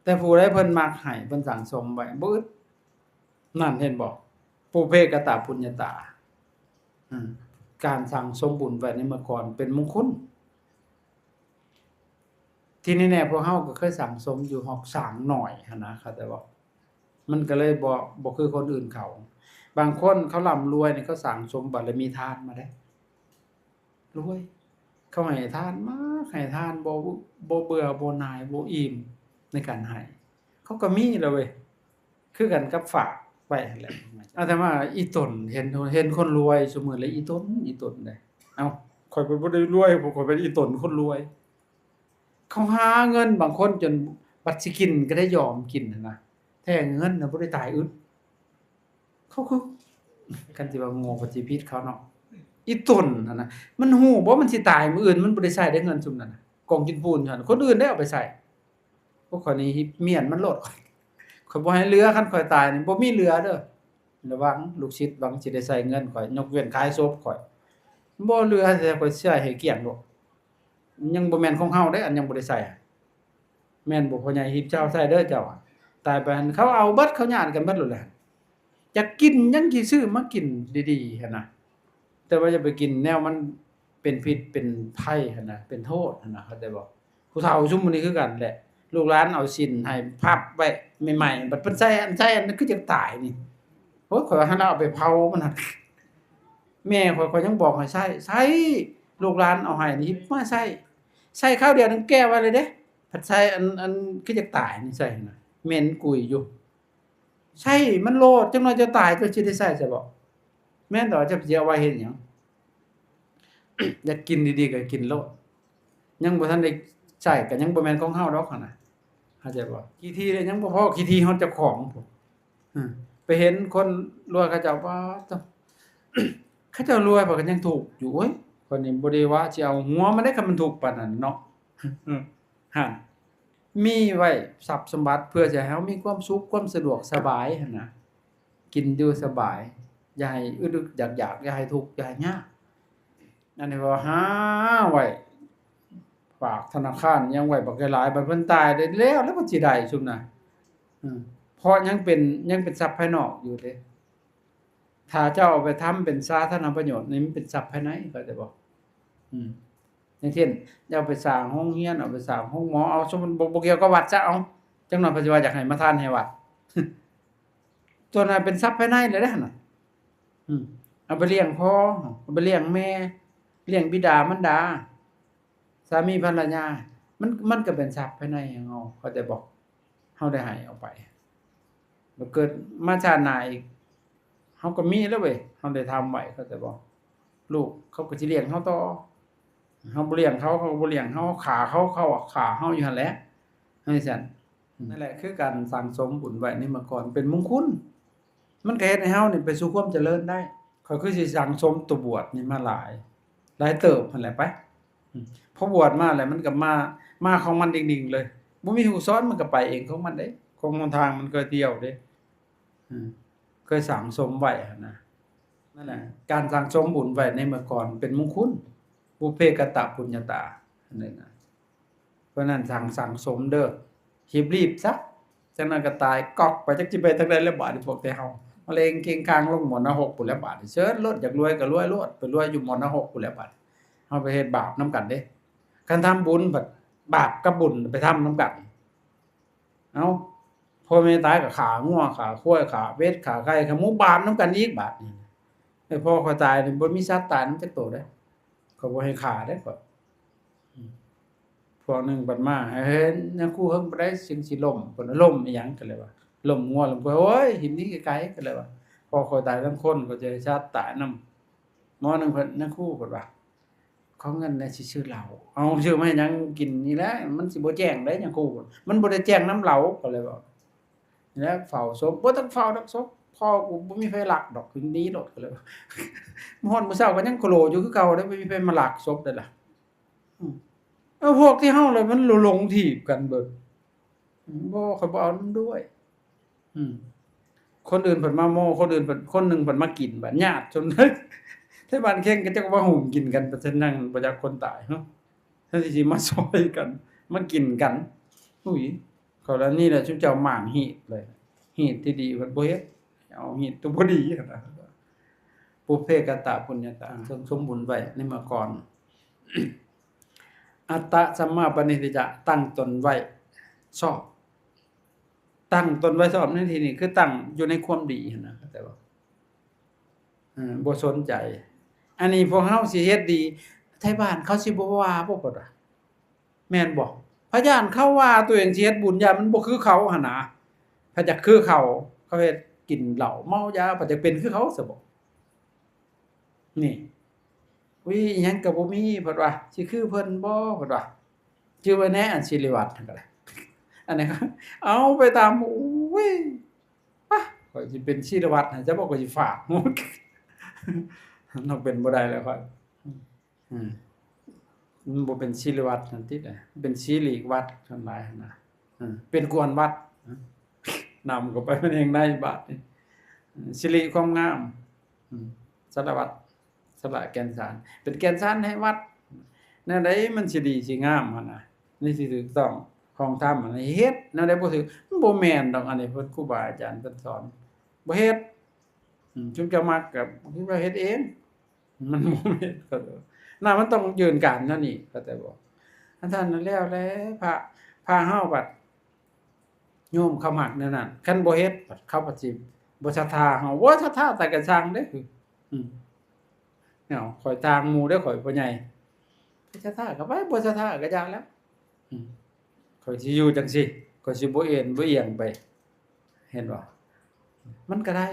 แต่ผู้ใดเพิ่นมักให้เพิ่นสั่งสมไว้บ่อึดนั่นเห็นบ่ปุเพกตปุญญาตาการสั่งสมบุญไว้ในเมื่อก่อนเป็นมงคลที่แน่ๆพวกเฮาก็เคยสั่งสมอยู่ฮอกสร้างหน่อยหันนะเข้าใจบ่มันก็เลยบ่คือคนอื่นเขาบางคนเขาร่ำรวยนี่เขาสั่งสมบารมีทานมาได้รวยเขาให้ทานมาให้ทานบ่เบื่อบ่หน่ายบ่อิ่มในการให้เขาก็มีแล้วเว้ยคือกันกับฝากไว้นั่นแหละแต่ว่าอีตนเห็นคนรวยซุมื้อเลยอีตนได้เอ้าข้อยบ่ได้รวยข้อยเป็นอีตนคนรวยเขาหาเงินบางคนจนบัดสิกินก็ได้ยอมกินนั่นนะแท้เงินน่ะบ่ได้ตายอึดเขากันสิว่าโง่ก็สิผิดเขาเนาะอีตนนั่นน่ะมันฮู้บ่มันสิตายมื้ออื่นมันบ่ได้ใช้ได้เงินซุมนั้นน่ะกองกินปูนซั่นคนอื่นได้เอาไปใช้พวกข้อยนี่เมียนมันโลดข้อยบ่ให้เหลือคันข้อยตายนี่บ่มีเหลือเด้อระวังลูกศิษย์หวังสิได้ใช้เงินข้อยยกเว้นขายศพข้อยบ่เหลือแต่ข้อยใช้ให้เกลี้ยงโลดยังบ่แม่นของเฮาเด้อันยังบ่ได้ใช้แม่นบ่พ่อใหญ่ฮิปเจ้าใช้เด้อเจ้าตายไปหันเขาเอาเบิดเขาญาติกันเบิดโลดแหละอยากกินยังสิซื้อมากินดีๆหั่นน่ะแต่ว่าอย่าไปกินแนวมันเป็นพิษเป็นภัยหั่นน่ะเป็นโทษหั่นน่ะเข้าใจบ่ผู้เฒ่าซุมื้อนี้คือกันแหละลูกหลานเอาศีลให้พับไว้ใหม่ๆบัดเพิ่นใช้อันนั้นคือจังตายนี่โอ้ยข้อยว่าหั่นเอาไปเผามันหั่นแม่ข้อยยังบอกให้ใช้ลูกหลานเอาให้นี่มาใช้คราวเดียวนึงแก้ไว้เลยเด้ผัดใช้อันคือจังตายนี่ใช้น่ะเหม็นกุยอยู่ใช่มันโลดจังน้อยจะตายก็สิได้ใช้ซะบ่แม่นต่อจะสิเอาไว้เฮ็ดหยัง อยากกินดีๆก็กินโลดยังบ่ทันได้ใช้ก็ยังบ่แม่นของเฮาดอกหั่นน่ะเข้าใจบ่ขี้ทีเลยยังบ่พอขี้ทีเฮาเจ้าของพุ่นไปเห็นคนรวยเขาเจ้าว่าต้อง เขาเจ้ารวยเพิ่นก็ยังถูกข์อยู่โอ๊ยข้อยนี่บ่ได้ว่าสิเอาหัวมันได้คันมันถูกข์ปานนั้นเนาะ หั่นมีไว้ทรัพย์สมบัติเพื่อจะให้เรามีความสุขความสะดวกสบายหั่นน่ะกินอยู่สบายอย่าให้อึดๆอยากๆอย่าให้ทุกข์อย่าให้ยากอันนี้ว่าหาไว้ฝากธนาคารยังไว้บักหลายๆบัดเพิ่นตายได้แล้วเพิ่นสิได้ซุมน่ะเพราะยังเป็นทรัพย์ภายนอกอยู่เด้ถ้าเจ้าเอาไปทำเป็นสาธารณประโยชน์นี่มันเป็นทรัพย์ภายในเข้าใจบ่อย่างเช่นเอาไปสร้างโรงเรียนเอาไปสร้างโรงหมอเอาสมมุติบ่เกี่ยวกับวัดซะเอาจังน้อยเพิ่นสิว่าอยากให้มาทานให้วัด ตัวนั้นเป็นทรัพย์ภายในเลยเด้อหั่นน่ะเอาไปเลี้ยงพ่อเอาไปเลี้ยงแม่เลี้ยงบิดามารดาสามีภรรยามันก็เป็นทรัพย์ภายในของเราเข้าใจบ่เฮาได้ให้เอาไปบ่เกิดมาชาติหน้าอีกเฮาก็มีแล้วเว้ยเฮาได้ทำไว้เข้าใจบ่ลูกเขาก็สิเลี้ยงเฮาต่อเฮาบ่เลี้ยงเขาก็บ่เลี้ยงเฮาฆ่าเขาก็ฆ่าเฮาอยู่หั่นแหละจังซั่น นั่นแหละคือการสั่งสมบุญไว้ในเมื่อก่อนเป็นมงคลมันก็เฮ็ดให้เฮานี่ไปสู่ความเจริญได้ข้อยคือสิสั่งสมตัวบวชนี่มาหลายเติบนั่นแหละไปอืมพอบวชมาแล้วมันก็มาของมันดิ่งๆเลยบ่มีผู้สอนมันก็ไปเองของมันเด้ของหนทางมันก็เที่ยวเด้อืมเคยสั่งสมไว้หั่นนะนั่นแหละการสั่งสมบุญไว้ในเมื่อก่อนเป็นมงคลบุพเพกตปุญญาตาอันนั้นน่ะเพราะนั้นสั่งสมเด้อรีบๆซะจังนั้นก็ตายก๊อกไปจักสิไปทางใดแล้วบาดนี้พวกแต่เฮามะเร็งเกร็งคางลงหมอนรกพู้นแหล้วบาดนี้เชิญโลดอยากรวยก็รวยโลดไปรวยอยู่หมอนรกพู้นแหล้วบาดเฮาไปเฮ็ดบาปนำกันเด้คันทำบุญบัดบาปกับบุญไปทำนำกันเอ้าพ่อแม่ตายก็ฆ่างัวฆ่าควายฆ่าเป็ดฆ่าไก่ฆ่าหมูบาปนำกันอีกบาดนี้ไอ้พ่อข้อยตายนี่บ่มีสัตว์ตายนำจักโตเด้เขาบ่ให้ฆ่าเด้ข้อยอืมพวกหนึงบัดมาเฮ้ยยังกูเฮิงบ่ได้สิ่งสิล่มเพิ่นว่าล่มอิหยังก็เลยว่าล่มงัวล่มควายโอ้ยหินนี้ไกลๆก็เลยว่าพอข้อยตายทั้งคนก็จะให้สัตว์ตายนำหมอหนึงเพิ่นนั่นครูเพิ่นว่าขอเงินแหน่สิซื้อเหล้าเอาซื้อมาเฮ็ดหยังกินนี่แหละมันสิบ่แจ้งได้หยังครูมันบ่ได้แจ้งนำเหล้าก็เลยว่านี่แหละเฝ้าศพบ่ต้องเฝ้าดอกศพพ่อกูบ่มีไผลักดอกคือหนีโลดก็เลยว่า ฮอดมื้อเช้าก็ยังโคโลอยู่คือเก่าเด้บ่มีไผมาลักศพได้ล่ะอืมพวกที่เฮาเลยมันหลงถีบกันเบิดบ่ข้อยบ่เอานำด้วยอืมคนอื่นเพิ่นมาโม้คนอื่นเพิ่นคนหนึงเพิ่นมากินบัดญาติจน ไทบ้านแข่งก็จักว่าหุมกินกันไปซะนั่งบ่จักคนตายเนาะแทนที่สิมาซอยกันมากินกันอุ้ยกรณีน่ะชุมเจ้าหม่างฮีดเลยฮีดที่ดีเพิ่นบ่เฮ็ดเอาฮีดตัวบ่ดีหั่นน่ะปุพเพกตปุญญาตาสมบุญไว้ในเมื่อก่อน อัตตะสัมมาปณิทิจะตั้งตนไว้ชอบตั้งตนไว้ชอบในที่นี้คือตั้งอยู่ในความดีหั่นนะเข้าใจบ่บ่สนใจอันนี้พวกเฮาสิเฮ็ดดีไทบ้านเขาสิบ่ว่าบ่ปดว่าแม่นบ่พะย้านเขาว่าตัวเองสิเฮ็ดบุญย้านมันบ่คือเขาหั่นน่ะถ้าจะคือเขาเฮ็ดกินเหล้าเมายาบ่จะเป็นคือเขาซะบ่นี่อุ๊ยอิหยังก็บ่มีเพิ่นว่าสิคือเพิ่นบ่เพิ่นว่าชื่อว่าแหน่อันศิริวัฒน์นั่นก็ได้อันนี้ก็เอาไปตามโอ้ยปะข้อยสิเป็นศิริวัฒน์จะบอกข้อยสิฝาก ต้องเป็นบ่ได้แล้วค่อยอืมมันบ่เป็นศิริวัฒน์นั่นติได้เป็นศิริวัฒน์ทั้งหลายหั่นน่ะเป็นกวนวัดนำเข้าไปมันเองได้บาดนี่ศิริความงามสารวัตรสละแก่นสารเป็นแก่นสารให้วัดแนวใดมันสิดีสิงามหั่นน่ะนี่สิถูกต้องของธรรมอันนี้เฮ็ดแนวใดบ่ถูกมันบ่แม่นดอกอันนี้เพิ่นครูบาอาจารย์เพิ่นสอนบ่เฮ็ดจุมจะมักก็คิดว่าเฮ็ดเองมันบ่แม่นก็น่ะมันต้องยืนการแนวนี้เข้าใจบ่อันท่านนั้นแล้วพระเฮาบัดโยมเขามักแนวนั้นคันบ่เฮ็ดบัดเขาก็สิบ่ศรัทธาเฮาบ่ศรัทธาแต่ก็ช่างเด้อืมเนี่ยข้อยทางหมู่เด้อข้อยบ่ใหญ่ศรัทธาก็ไปบ่ศรัทธาก็อย่าแล้วข้อยสิอยู่จังซี่ข้อยสิบ่เอ็นบ่เอียงไปเห็นบ่มันก็ได้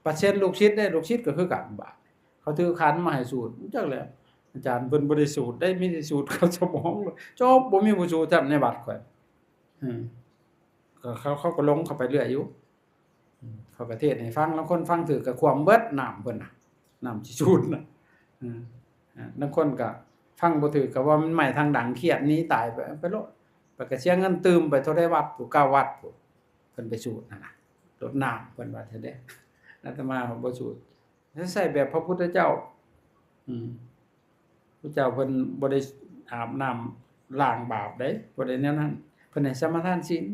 ปะเช่นลูกศิษย์ได้ลูกศิษย์ก็คือกันบาดเขาถือขันมาให้สูตรจักแหล้วอาจารย์เพิ่นบ่ได้สูตรได้มีแต่สูตรเข้าสมองจบบ่มีผู้สูตรจำในบัดข่อยอืมก็เขาก็ลงเข้าไปเรื่อยอยู่เขาก็เทศน์ให้ฟังลางคนฟังถือก็ความเบิดน้ำเพิ่นน่ะน้ำสิสูตรน่ะลางคนก็ฟังบ่ถือก็ว่ามันใหม่ทางดังเครียดหนีตายไปโลดไปก็เสียเงินตืมไปเท่าใดวัดผู้9วัดผู้เพิ่นไปสูตรนั่นน่ะรดน้ำเพิ่นว่าเท่าใดอาตมาก็บ่สูตรใช้แบบพระพุทธเจ้าพระเจ้าเพิ่นบ่ได้อาบน้ำล้างบาปเด้บ่ได้แนวนั้นเพิ่นให้สมาทานศีล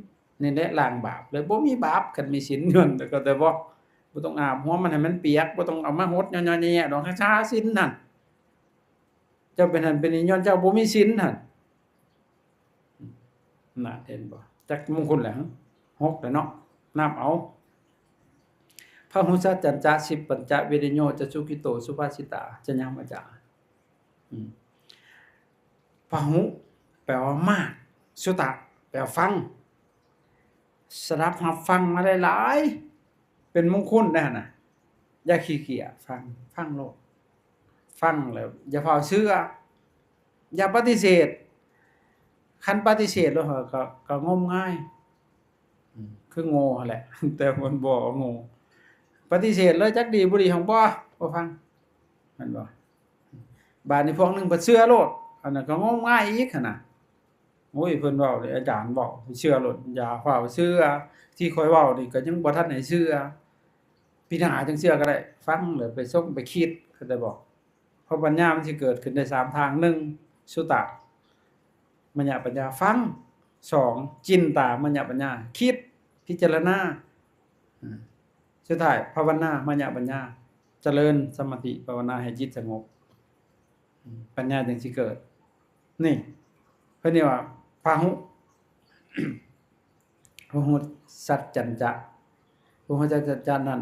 นี่แหละล้างบาปเลยบ่มีบาปคันมีศีลย้อนแต่ก็แต่บ่ต้องอาบหัวมันให้มันเปียกบ่ต้องเอามาหดย่อยๆแย่ๆดอกช้าๆศีลนั่นเจ้าเป็นนั่นเป็นนี่ย้อนเจ้าบ่มีศีลหั่นน่ะเห็นบ่จักมงคลแหละหกแล้วเนาะนับเอาพระหุสัจจัญจะสิปัญจเวริโยจะสุขิโตสุภาสิตาจะยังมาจาพหุแปลว่ามากสุตะแปลว่าฟังสดับรับฟังมาหลายๆเป็นมงคลได้หั่นน่ะอย่าขี้เกียจฟังโลดฟังแล้วอย่าเฝ้าเชื่ออย่าปฏิเสธคันปฏิเสธแล้วก็งมงาย คือโง่หั่นแหละ แต่มันบ่โง่ปฏิเสธเลยจักดีบ่ดีของบ่ฟังแม่นบ่บาดนี้พวกหนึงเพิ่นเชื่อโลดอันนั้นก็งมงายอีกหันน่ะโอ้ยเพิ่นเว้าเลยอาจารย์เว้าให้เชื่อโลดอย่าฟ้าวเชื่อที่ข้อยเว้านี่ก็ยังบ่ทันให้เชื่อปีหน้าจังเชื่อก็ได้ฟังแล้วไปส่งไปคิดเข้าใจบ่เพราะปัญญามันสิเกิดขึ้นได้3ทาง1สุตะมัญญปัญญาฟัง2จินตามญญปัญญาคิดพิจารณาอืมสุดท้ายภาวนามัญญปัญญาเจริญสมาธิภาวนาให้จิตสงบปัญญาจึงสิเกิดนี่เพิ่นนี่ว่าพาหุ พาหุสัจจัญจะพาหุสัจจันนั้น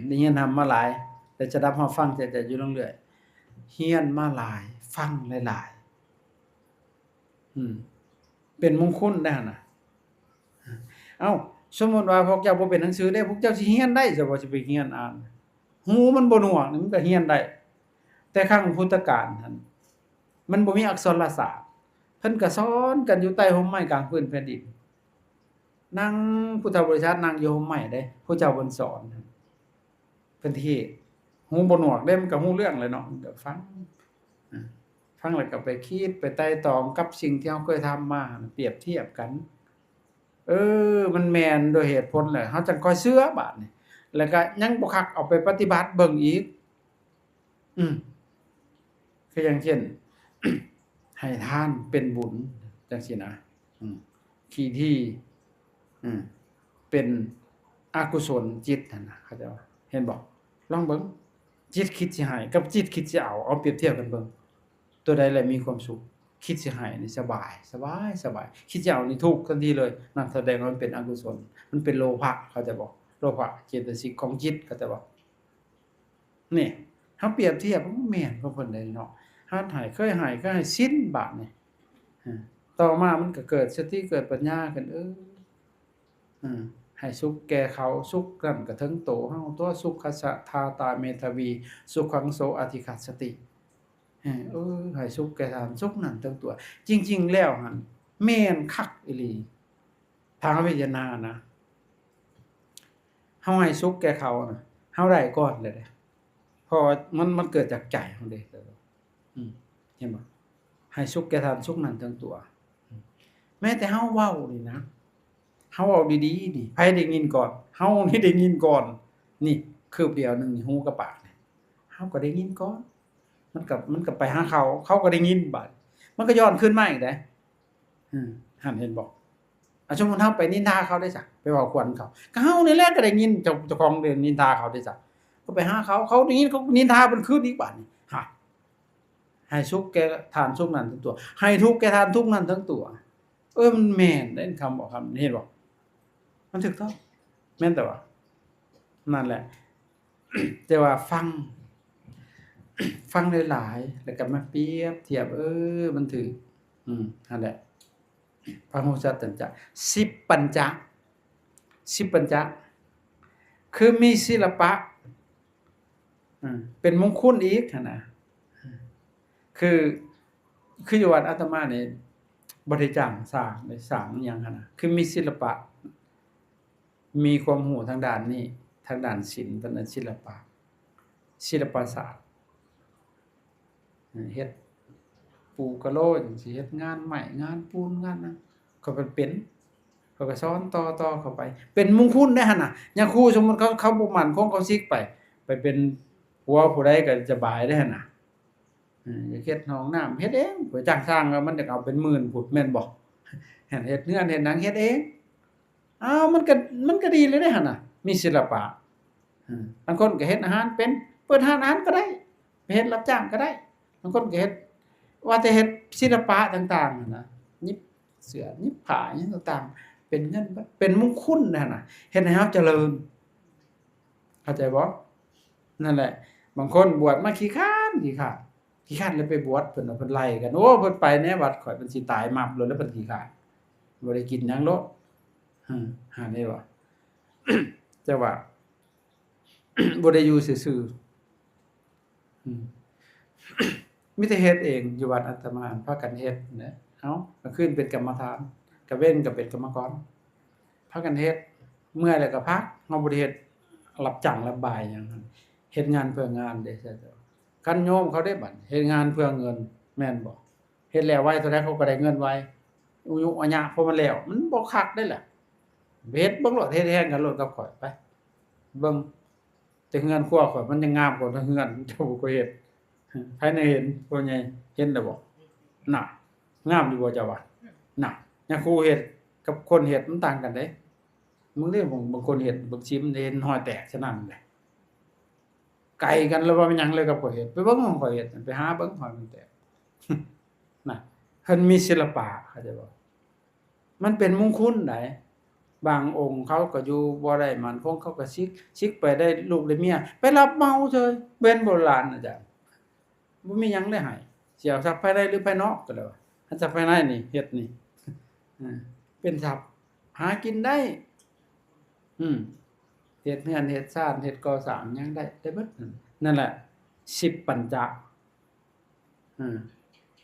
ได้เรียนทำมาหลายแต่จะรับเฮาฟังจะอยู่เรื่อยๆเรียนมาหลายฟังหลายๆเป็นมงคลได้หั่นน่ะเอ้าสมมุติว่าพวกเจ้าบ่เป็นหนังสือเด้พวกเจ้าสิเรียนได้ซะบ่สิไปเรียนอ่านหูมันบ่หนวกนี่มันก็เรียนได้แต่ครั้งพุทธกาลหั่นมันบ่มีอักษรศาสตร์เพิ่นก็สอนกันอยู่ใต้ร่มไม้กลางพื้นแผ่นดินนั่งพุทธบริษัทนั่งอยู่ร่มไม้เด้ผู้เจ้าเพิ่นสอนเพิ่นเทศน์หูบ่หนวกเด้มันก็ฮู้เรื่องเลยเนาะมันก็ฟังฟังแล้วก็ไปคิดไปไต่ตองกับสิ่งที่เราเคยทำมาเปรียบเทียบกันมันแม่นด้วยเหตุผลแหละเฮาจังค่อยเชื่อบาดนี้แล้วก็ยังบ่คักเอาไปปฏิบัติเบิ่งอีกคืออย่างเช่น ให้ทานเป็นบุญจังซี่นะขี้ที่เป็นอกุศลจิตนั่นน่ะเข้าใจบ่เห็นบ่ลองเบิ่งจิตคิดสิให้กับจิตคิดสิเอาเปรียบเทียบกันเบิ่งตัวใดแหละมีความสุขคิดสิให้นี่สบายคิดจะเอานี่ทุกข์ทันทีเลยนั่นแสดงว่ามันเป็นอกุศลมันเป็นโลภะเข้าใจบ่โลภะเจตสิกของจิตเข้าใจบ่นี่เฮาเปรียบเทียบมันแม่นกับเพิ่นได้เนาะเฮาให้เคยให้ก็ให้สิ้นบาดนี่ต่อมามันก็เกิดสติเกิดปัญญากันให้สุขแก่เขาสุขนั่นก็ถึงโตเฮาตัวสุขคัสสะทาตาเมทวีสุขังโสอธิคัสสติให้สุขแก่ทานสุขนั่นทั้งตัว จริงๆแล้วหั่นแม่นคักอีหลีทางพิจารณานะเฮาให้สุขแก่เขาน่ะเฮาได้ก่อนเลยเด้เพราะมันเกิดจากใจเฮาเด้เห็นบ่ให้สุขแก่ทานสุขนั่นทั้งตัวแม้แต่เฮาเว้านี่นะเฮาเว้าดีๆนี่ไผได้ยินก่อนเฮานี่ได้ยินก่อนนี่คืบเดียวนึงนี่หูกับปากนี่เฮาก็ได้ยินก่อนมันก็ไปหาเขาก็ได้ยินบัดมันก็ย้อนขึ้นมาอีกเด้หันเห็นบ่สมมุติเฮาไปนินทาเขาได้จ้ะไปเว้าควนเขาก็เฮานี่แหละก็ได้ยินเจ้าของเรื่องนินทาเขาได้จ้ะก็ไปหาเขาได้ยินเขานินทาเพิ่นคืนอีกบัดนี่ให้สุขแก่ทานสุขนั้นทั้งตัวให้ทุกข์แก่ทานทุกข์นั้นทั้งตัวมันแม่นเด้คำบอกคำเห็นบ่มันถูกต้องแม่นแต่ว่านั่นแหละ แต่ว่าฟังหลายๆแล้วก็มาเปรียบเทียบมันถูกนั่นแหละพระโหสัจจัญจะ10ปัญจะ10ปัญจะคือมีศิลปะเป็นมงคลอีกหั่นน่ะคืออยู่วัดอาตมานี่บ่ได้จ้างสร้างได้สร้างอิหยังหั่นน่ะคือมีศิลปะมีความรู้ทางด้านนี้ทางด้านศิลป์ทางด้านศิลปะศาสตร์เฮ็ดปูกะโลจังซี่เฮ็ดงานไม้งานปูนงานนั้นเขาเป็นเขาก็สอนต่อเข้าไปเป็นมงคลได้หั่นน่ะอย่างครูสมมุติเขาบ่มั่นคงเขาซิกไปเป็นผัวผู้ใดก็สบายได้หั่นน่ะอยากเฮ็ดห้องน้ำเฮ็ดเองไปจ้างสร้างมันจะเอาเป็นหมื่นพุนแม่นบ่เฮ็ดเรือนเฮ็ดหยังเฮ็ดเองอ้าวมันก็ดีเลยเด้หั่นน่ะมีศิลปะบางคนก็เฮ็ดอาหารเป็นเปิดร้านอาหารก็ได้ไปเฮ็ดรับจ้างก็ได้บางคนก็เฮ็ดว่าแต่เฮ็ดศิลปะต่างๆนั่นน่ะยิบเสื้อยิบผ้าหยังต่างๆเป็นเงินเป็นมงคลนั่นน่ะเฮ็ดให้เราเจริญเข้าใจบ่นั่นแหละบางคนบวชมาขี้คร้านแล้วไปบวชเพิ่นว่าเพิ่นไล่กันโอ้เพิ่นไปแหน่วัดข่อยเพิ่นสิตายมับเลยแล้วเพิ่นขี้คร้านบ่ได้กินหยังโลดหาได้บ่ แต่ว่า บ่ได้อยู่ซื่อๆมีแต่เฮ็ดเองอยู่วัดอาตมาพากันเฮ็ดนะกลางคืนเป็นกรรมฐานกลางเว้นก็เป็นกรรมกรพากันเฮ็ด เมื่อยแล้วก็พักเฮาบ่ได้เฮ็ดรับจ้างรับบายหยังนั้นเฮ็ดงานเพื่องานเด้ซะเจ้าคันโยมเขาได้บัดเฮ็ดงานเพื่อเงินแม่นบ่เฮ็ดแล้วไวเท่าใดเขาก็ได้เงินไวอุยุอะยะเพราะมันแล้วมันบ่คักเด้ล่ะไปเฮ็ดเบิ่งโลดเฮ็ดแทนกันโลดกับข้อยไปเบิ่งแต่เฮือนครัวข้อยมันยังงามกว่าเฮือนเจ้าก็เฮ็ดไผน่ะเห็นพ่อใหญ่เห็นแล้วบ่น่ะงามอยู่บ่เจ้าว่าน่ะยาคูเฮ็ดกับคนเฮ็ดมันต่างกันเด้ มึงเด้บางคนเฮ็ดบางชิ้นมันเห็นห้อยแตกซะนั่นแหละไกลกันแล้วว่ามันหยังเลยกับข้อยเฮ็ดไปเบิ่งของข้อยเฮ็ดไปหาเบิ่งห้อยมันแตกน่ะเพิ่นมีศิลปะเข้าใจบ่มันเป็นมงคลได้บางองค์เขาก็อยู่บ่ได้มั่นคงเขาก็ซิกไปได้ลูกได้เมียไปรับเหมาเฉยเป็นโบราณอาจารย์บ่มีหยังได้ให้สิเอาทรัพย์ภายในหรือภายนอกก็แล้วอันทรัพย์ภายในนี่เฮ็ดนี่เป็นทรัพย์หากินได้ อืมเฮ็ดเรือนเฮ็ดชานเฮ็ดก่อสร้างหยังได้เบิดนั่นแหละ10ปัญจอืม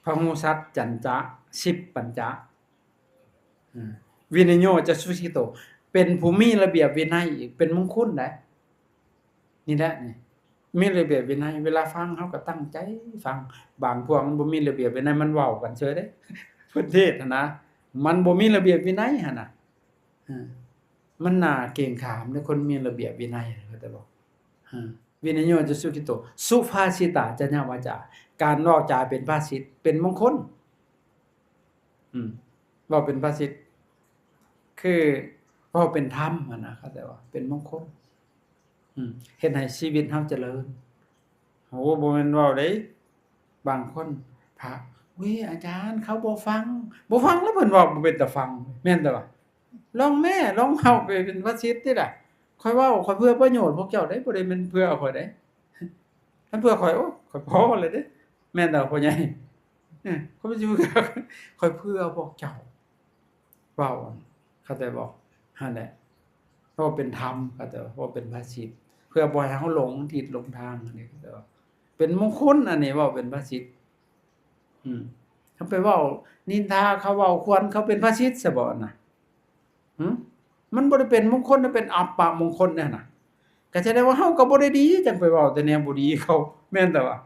พหูสัจจันจะ10ปัญจวินัยโยจะสุขิโตเป็นผู้มีระเบียบวินัยอีกเป็นมงคลได้นี่แหละนี่มีระเบียบวินัยเวลาฟังเฮาก็ตั้งใจฟังบางพวกมันบ่มีระเบียบวินัยมันเว้ากันเฉยเด้เพิ่นเทศน์นะมันบ่มีระเบียบวินัยหั่นน่ะมันน่าเกรงขามในคนมีระเบียบวินัยเขาจะบอกวินัยโยจะสุขิโตสุภาษิตาจญาวาจาการเว้าจาเป็นภาษิตเป็นมงคลเว้าเป็นภาษิตคือเว้าเป็นธรรมอะนะเข้าใจว่าเป็นมงคลเฮ็ดให้ชีวิตเฮาเจริญโอ้บ่แม่นเว้าได้บางคนพระอุ๊ยอาจารย์เขาบ่ฟังแล้วเพิ่นเว้าบ่เป็นตาฟังแม่นแต่ว่าลองเว้าไปเป็นภาษิตติล่ะข้อยเว้าข้อยเพื่อประโยชน์พวกเจ้าได้บ่ได้แม่นเพื่อข้อยได้คันเพื่อข้อยโอ้ข้อยพอเลยเด้แม่นแต่พ่อใหญ่ข้อยบ่สิเพื่อข้อยเพื่อพวกเจ้าเว้าเข้าใจบ่นั่นแหละเพราะว่าเป็นธรรมเข้าใจบ่เพราะว่าเป็นภาษิตเพื่อบ่ให้เฮาหลงทิศหลงทางอันนี้เข้าใจบ่เป็นมงคลอันนี้เว้าเป็นภาษิตเขาไปเว้านินทาเขาเว้าควรเขาเป็นภาษิตซะบ่น่ะมันบ่ได้เป็นมงคลมันเป็นอัปปมงคลนั่นน่ะก็แสดงว่าเฮาก็บ่ได้ดีจังไปเว้าแต่แนวบ่ดีเขาแม่นแต่ว่า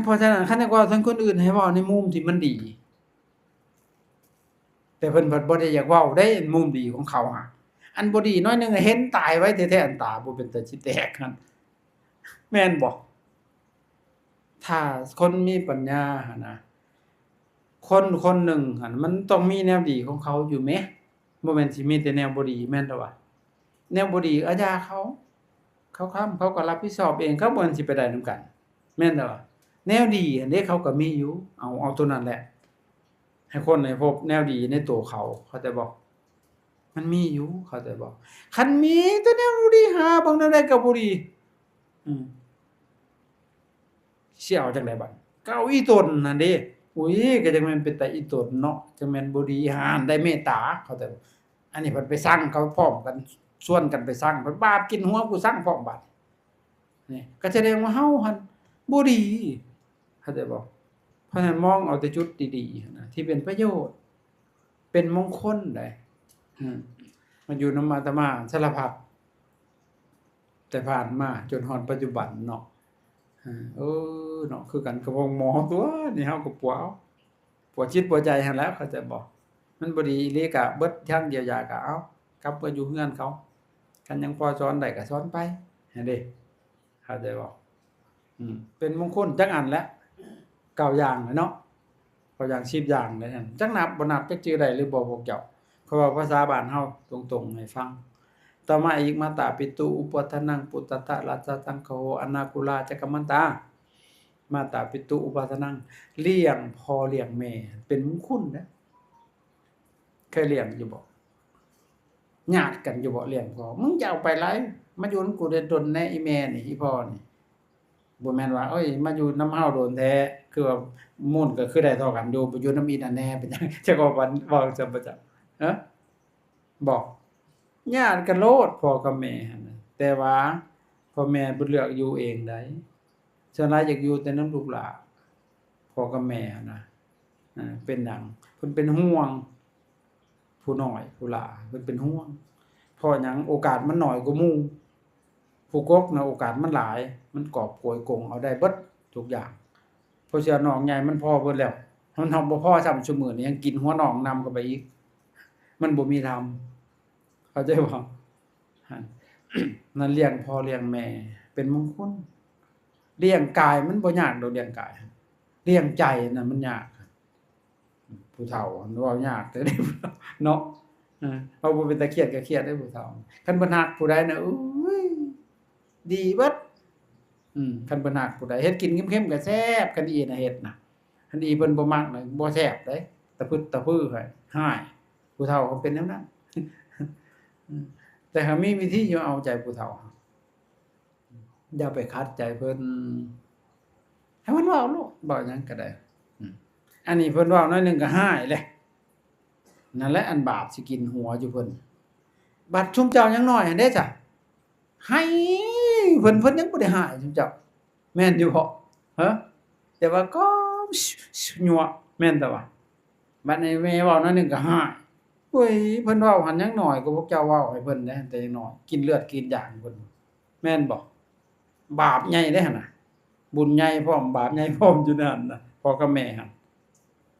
เพราะฉะนั้นคันอยากเว้าถึงคนอื่นให้เว้าในมุมที่มันดีแต่เพิ่นบ่ได้อยากเว้าได้มุมดีของเขาหั่นอันบ่ดีน้อยหนึงเห็นตายไว้แท้ๆอันตาบ่เป็นตาสิแตกหั่นแม่นบ่ถ้าคนมีปัญญาหั่นน่ะคนหนึ่งหั่นมันต้องมีแนวดีของเขาอยู่แหมบ่แม่นสิมีแต่แนวบ่ดีแม่นแต่ว่าแนวบ่ดีอย่าเขาค้ำเขาก็รับผิดชอบเองเขาบ่แม่นสิไปได้นำกันแม่นแต่ว่าแนวดีอันนี้เขาก็มีอยู่เอาตัวนั้นแหละให้คนได้พบแนวดีในตัวเขาเข้าใจบ่มันมีอยู่เข้าใจบ่คันมีแต่แนวบ่ดีหาเบิ่งแนวใดก็บ่ดีสิเอาจังได๋บัดก็เอาอีตนนั่นเด้อุ๊ยก็จังแม่นเป็นตาอีตนเนาะจังแม่นบ่ดีหาได้เมตตาเข้าใจบ่อันนี้เพิ่นไปสั่งเขาพร้อมกันชวนกันไปสั่งเพิ่นบาปกินหัวกูสั่งพร้อมบัดนี่ก็แสดงว่าเฮาหั่นบ่ดีเข้าใจบ่เพราะฉะนั้นมองเอาแต่จุดดีๆนะที่เป็นประโยชน์เป็นมงคลได้มันอยู่นำอาตมาสารพัดแต่ผ่านมาจนฮอดปัจจุบันเนาะเนาะคือกันกับวงหมอตัวนี่เฮาก็ปวดจิตปวดใจหั่นแหล้วเข้าใจบ่มันบ่ดีอีหลีก็เบิดทางเยียวยาก็เอากลับมาอยู่เฮือนเขาคันยังพอสอนได้ก็สอนไปหั่นเด้เข้าใจบ่เป็นมงคลจักอันแล้ว9อย่างเนาะ9อย่าง10อย่างเลยนั่นจักนับบ่นับจักชื่อได้หรือบ่พวกเจ้าเพราะว่าภาษาบ้านเฮาตรงๆให้ฟังต่อมาอีกมาตาปิตุอุปทานังปุตตะราชสังโฆอนาคุลาจักมันตามาตาปิตุอุปทานังเลี้ยงพ่อเลี้ยงแม่เป็นมงคลนะเคยเลี้ยงอยู่บ่ญาติกันอยู่บ่เลี้ยงพ่อมึงจะเอาไปหลายมาอยู่นำกูได้ดนแน่อีแม่นี่อีพ่อนี่บ่แม่นว่าเอ้ยมาอยู่นำเฮาโดนแท้คือว่ามูลก็คือได้เท่ากันอยู่ไปอยู่นำอีนั่นแน่เป็นจังจักว่าวันเว้าจังบ่จักบอกญาติกันโลดพ่อกับแม่หั่นน่ะแต่ว่าพ่อแม่บ่เลือกอยู่เองได้ส่วนหลายอยากอยู่แต่นำลูกหลานพ่อกับแม่หั่นน่ะเป็นหยังเพิ่นเป็นห่วงผ ผู้น้อยผู้หลาเพิ่นเป็นห่วงเพราะหยังโอกาสมันน้อยกว่าหมู่ผู้กกน่ะโอกาสมันหลายมันกอบโกยกงเอาได้เบิดทุกอย่างเพราะฉะนั้นน้องใหญ่มันพอเบิดแล้วมันทำบ่พอซ้ำซุมื้อนี้ยังกินหัวน้องนำเข้าไปอีกมันบ่มีธรรมเข้าใจบ่หั่น นั่นเลี้ยงพ่อเลี้ยงแม่เป็นมงคลเลี้ยงกายมันบ่ยากดอกเลี้ยงกายเลี้ยงใจน่ะมันยากผู้เฒ่าเว้ายากเด้อเด้เนาะเอาบ่เป็นตาเครียดก็เครียดเด้อผู้เฒ่าคันเพิ่นฮักผู้ใดน่ะอุ้ยดีเบิดคันเพิ่นฮักผู้ใดเฮ็ดกินเข้มๆก็แซ่บคันอีน่ะเฮ็ดน่ะคันอีเพิ่นบ่มักน่ะบ่แซ่บเด้ตะพึดตะพื้อให้ฮ้ายผู้เฒ่าก็เป็นแนวนั้น แต่ถ้ามีวิธีอยู่เอาใจผู้เฒ่าอย่าไปขัดใจเพิ่นให้มันเว้าโลดเว้าหยังก็ได้อันนี้เพิ่นเว้าน้อยหนึงก็หายแหละนั่นแหละอันบาปสิกินหัวอยู่เพิ่นบัดชุมเจ้ายังน้อยหันเด้จ้ะให้เพิ่นยังบ่ได้หายชุมเจ้าแม่นอยู่บ่ฮะแต่ว่าก็ยัวแม่นแต่ว่าบัดนี้แม่เว้าน้อยหนึงก็หายโอ้ยเพิ่นเว้าหันยังน้อยกว่าพวกเจ้าเว้าให้เพิ่นเด้แต่ยังน้อยกินเลือดกินหยางเพิ่นแม่นบ่บาปใหญ่เด้หั่นน่ะบุญใหญ่พร้อมบาปใหญ่พร้อมอยู่ในหั่นน่ะพ่อกับแม่หั่น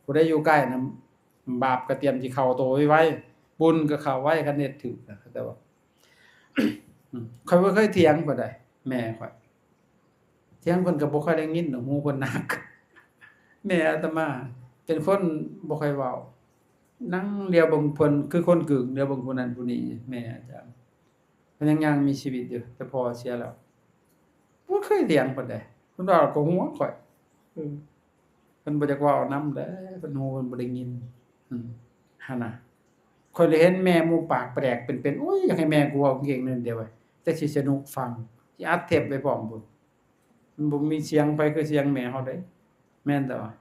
ผู้ใดอยู่ใกล้น่ะบาปก็เตรียมสิเข้าโตไว้บุญก็เข้าไว้คันเฮ็ดถูกนะแต่ว่า ข้อยบ่เคยเถียงเพิ่นได้แม่ข้อยเถียงเพิ่นก็บ่ค่อยได้ยินดอกหูเพิ่นหนัก แม่อาตมาเป็นคนบ่ค่อยเว้านั่งเลียวเบิ่งเพิ่นคือคนกึ่งเลียวเบิ่งผู้นั้นผู้นี้แม่อาจารย์เพิ่นยังมีชีวิตอยู่แต่พ่อเสียแล้วบ่เคยเถียงเพิ่นได้เพิ่นเว้าก็หัวข้อยเพิ่นบ่จักเว้านำเด้เพิ่นหูเพิ่นบ่ได้ยินหั่นน่ะข้อยได้เห็นแม่หมู่ปากแปลกเป็นโอ๊ยอยากให้แม่กูเว้าเก่งนั่นเดียวเว้ยแต่สิสนุกฟังสิอัดเทปไว้พร้อมพุ่นมันบ่มีเสียงไผคือเสียงแม่เฮาเด้แม่นแต่ว่า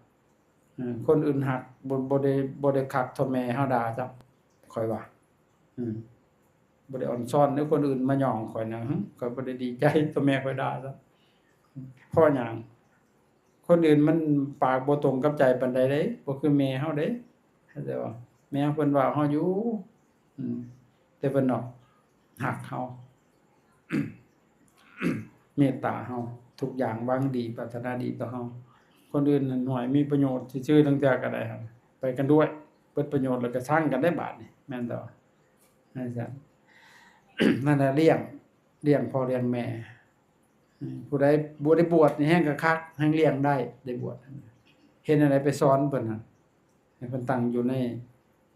คนอื่นฮักบ่ได้คักเท่าแม่เฮาด่าจ้ะข้อยว่าบ่ได้อ่อนช้อนหรือคนอื่นมาหย่องข้อยนะข้อยบ่ได้ดีใจเท่าแม่ข้อยด่าจ้ะเพราะหยังคนอื่นมันปากบ่ตรงกับใจปานใดเด้บ่คือแม่เฮาเด้เข้าใจบ่แม่เพิ่นว่าเฮาอยู่แต่เพิ่นเนาะฮักเฮา เมตตาเฮาทุกอย่างหวังดีปรารถนาดีต่อเฮาคนอื่นนั่นหน่วยมีประโยชน์ซื่อๆตั้งแต่ก็ได้ครับไปกันด้วยเบิดประโยชน์แล้วก็สร้างกันได้บาดนี่แม่นบ่นั่นซั่น นั่นน่ะเลี้ยงพ่อเลี้ยงแม่ผู้ใดบ่ได้บวชนี่แฮงก็คักแฮงเลี้ยงได้บวชเฮ็ดอะไรไปสอนเพิ่นน่ะให้เพิ่นตั้งอยู่ใน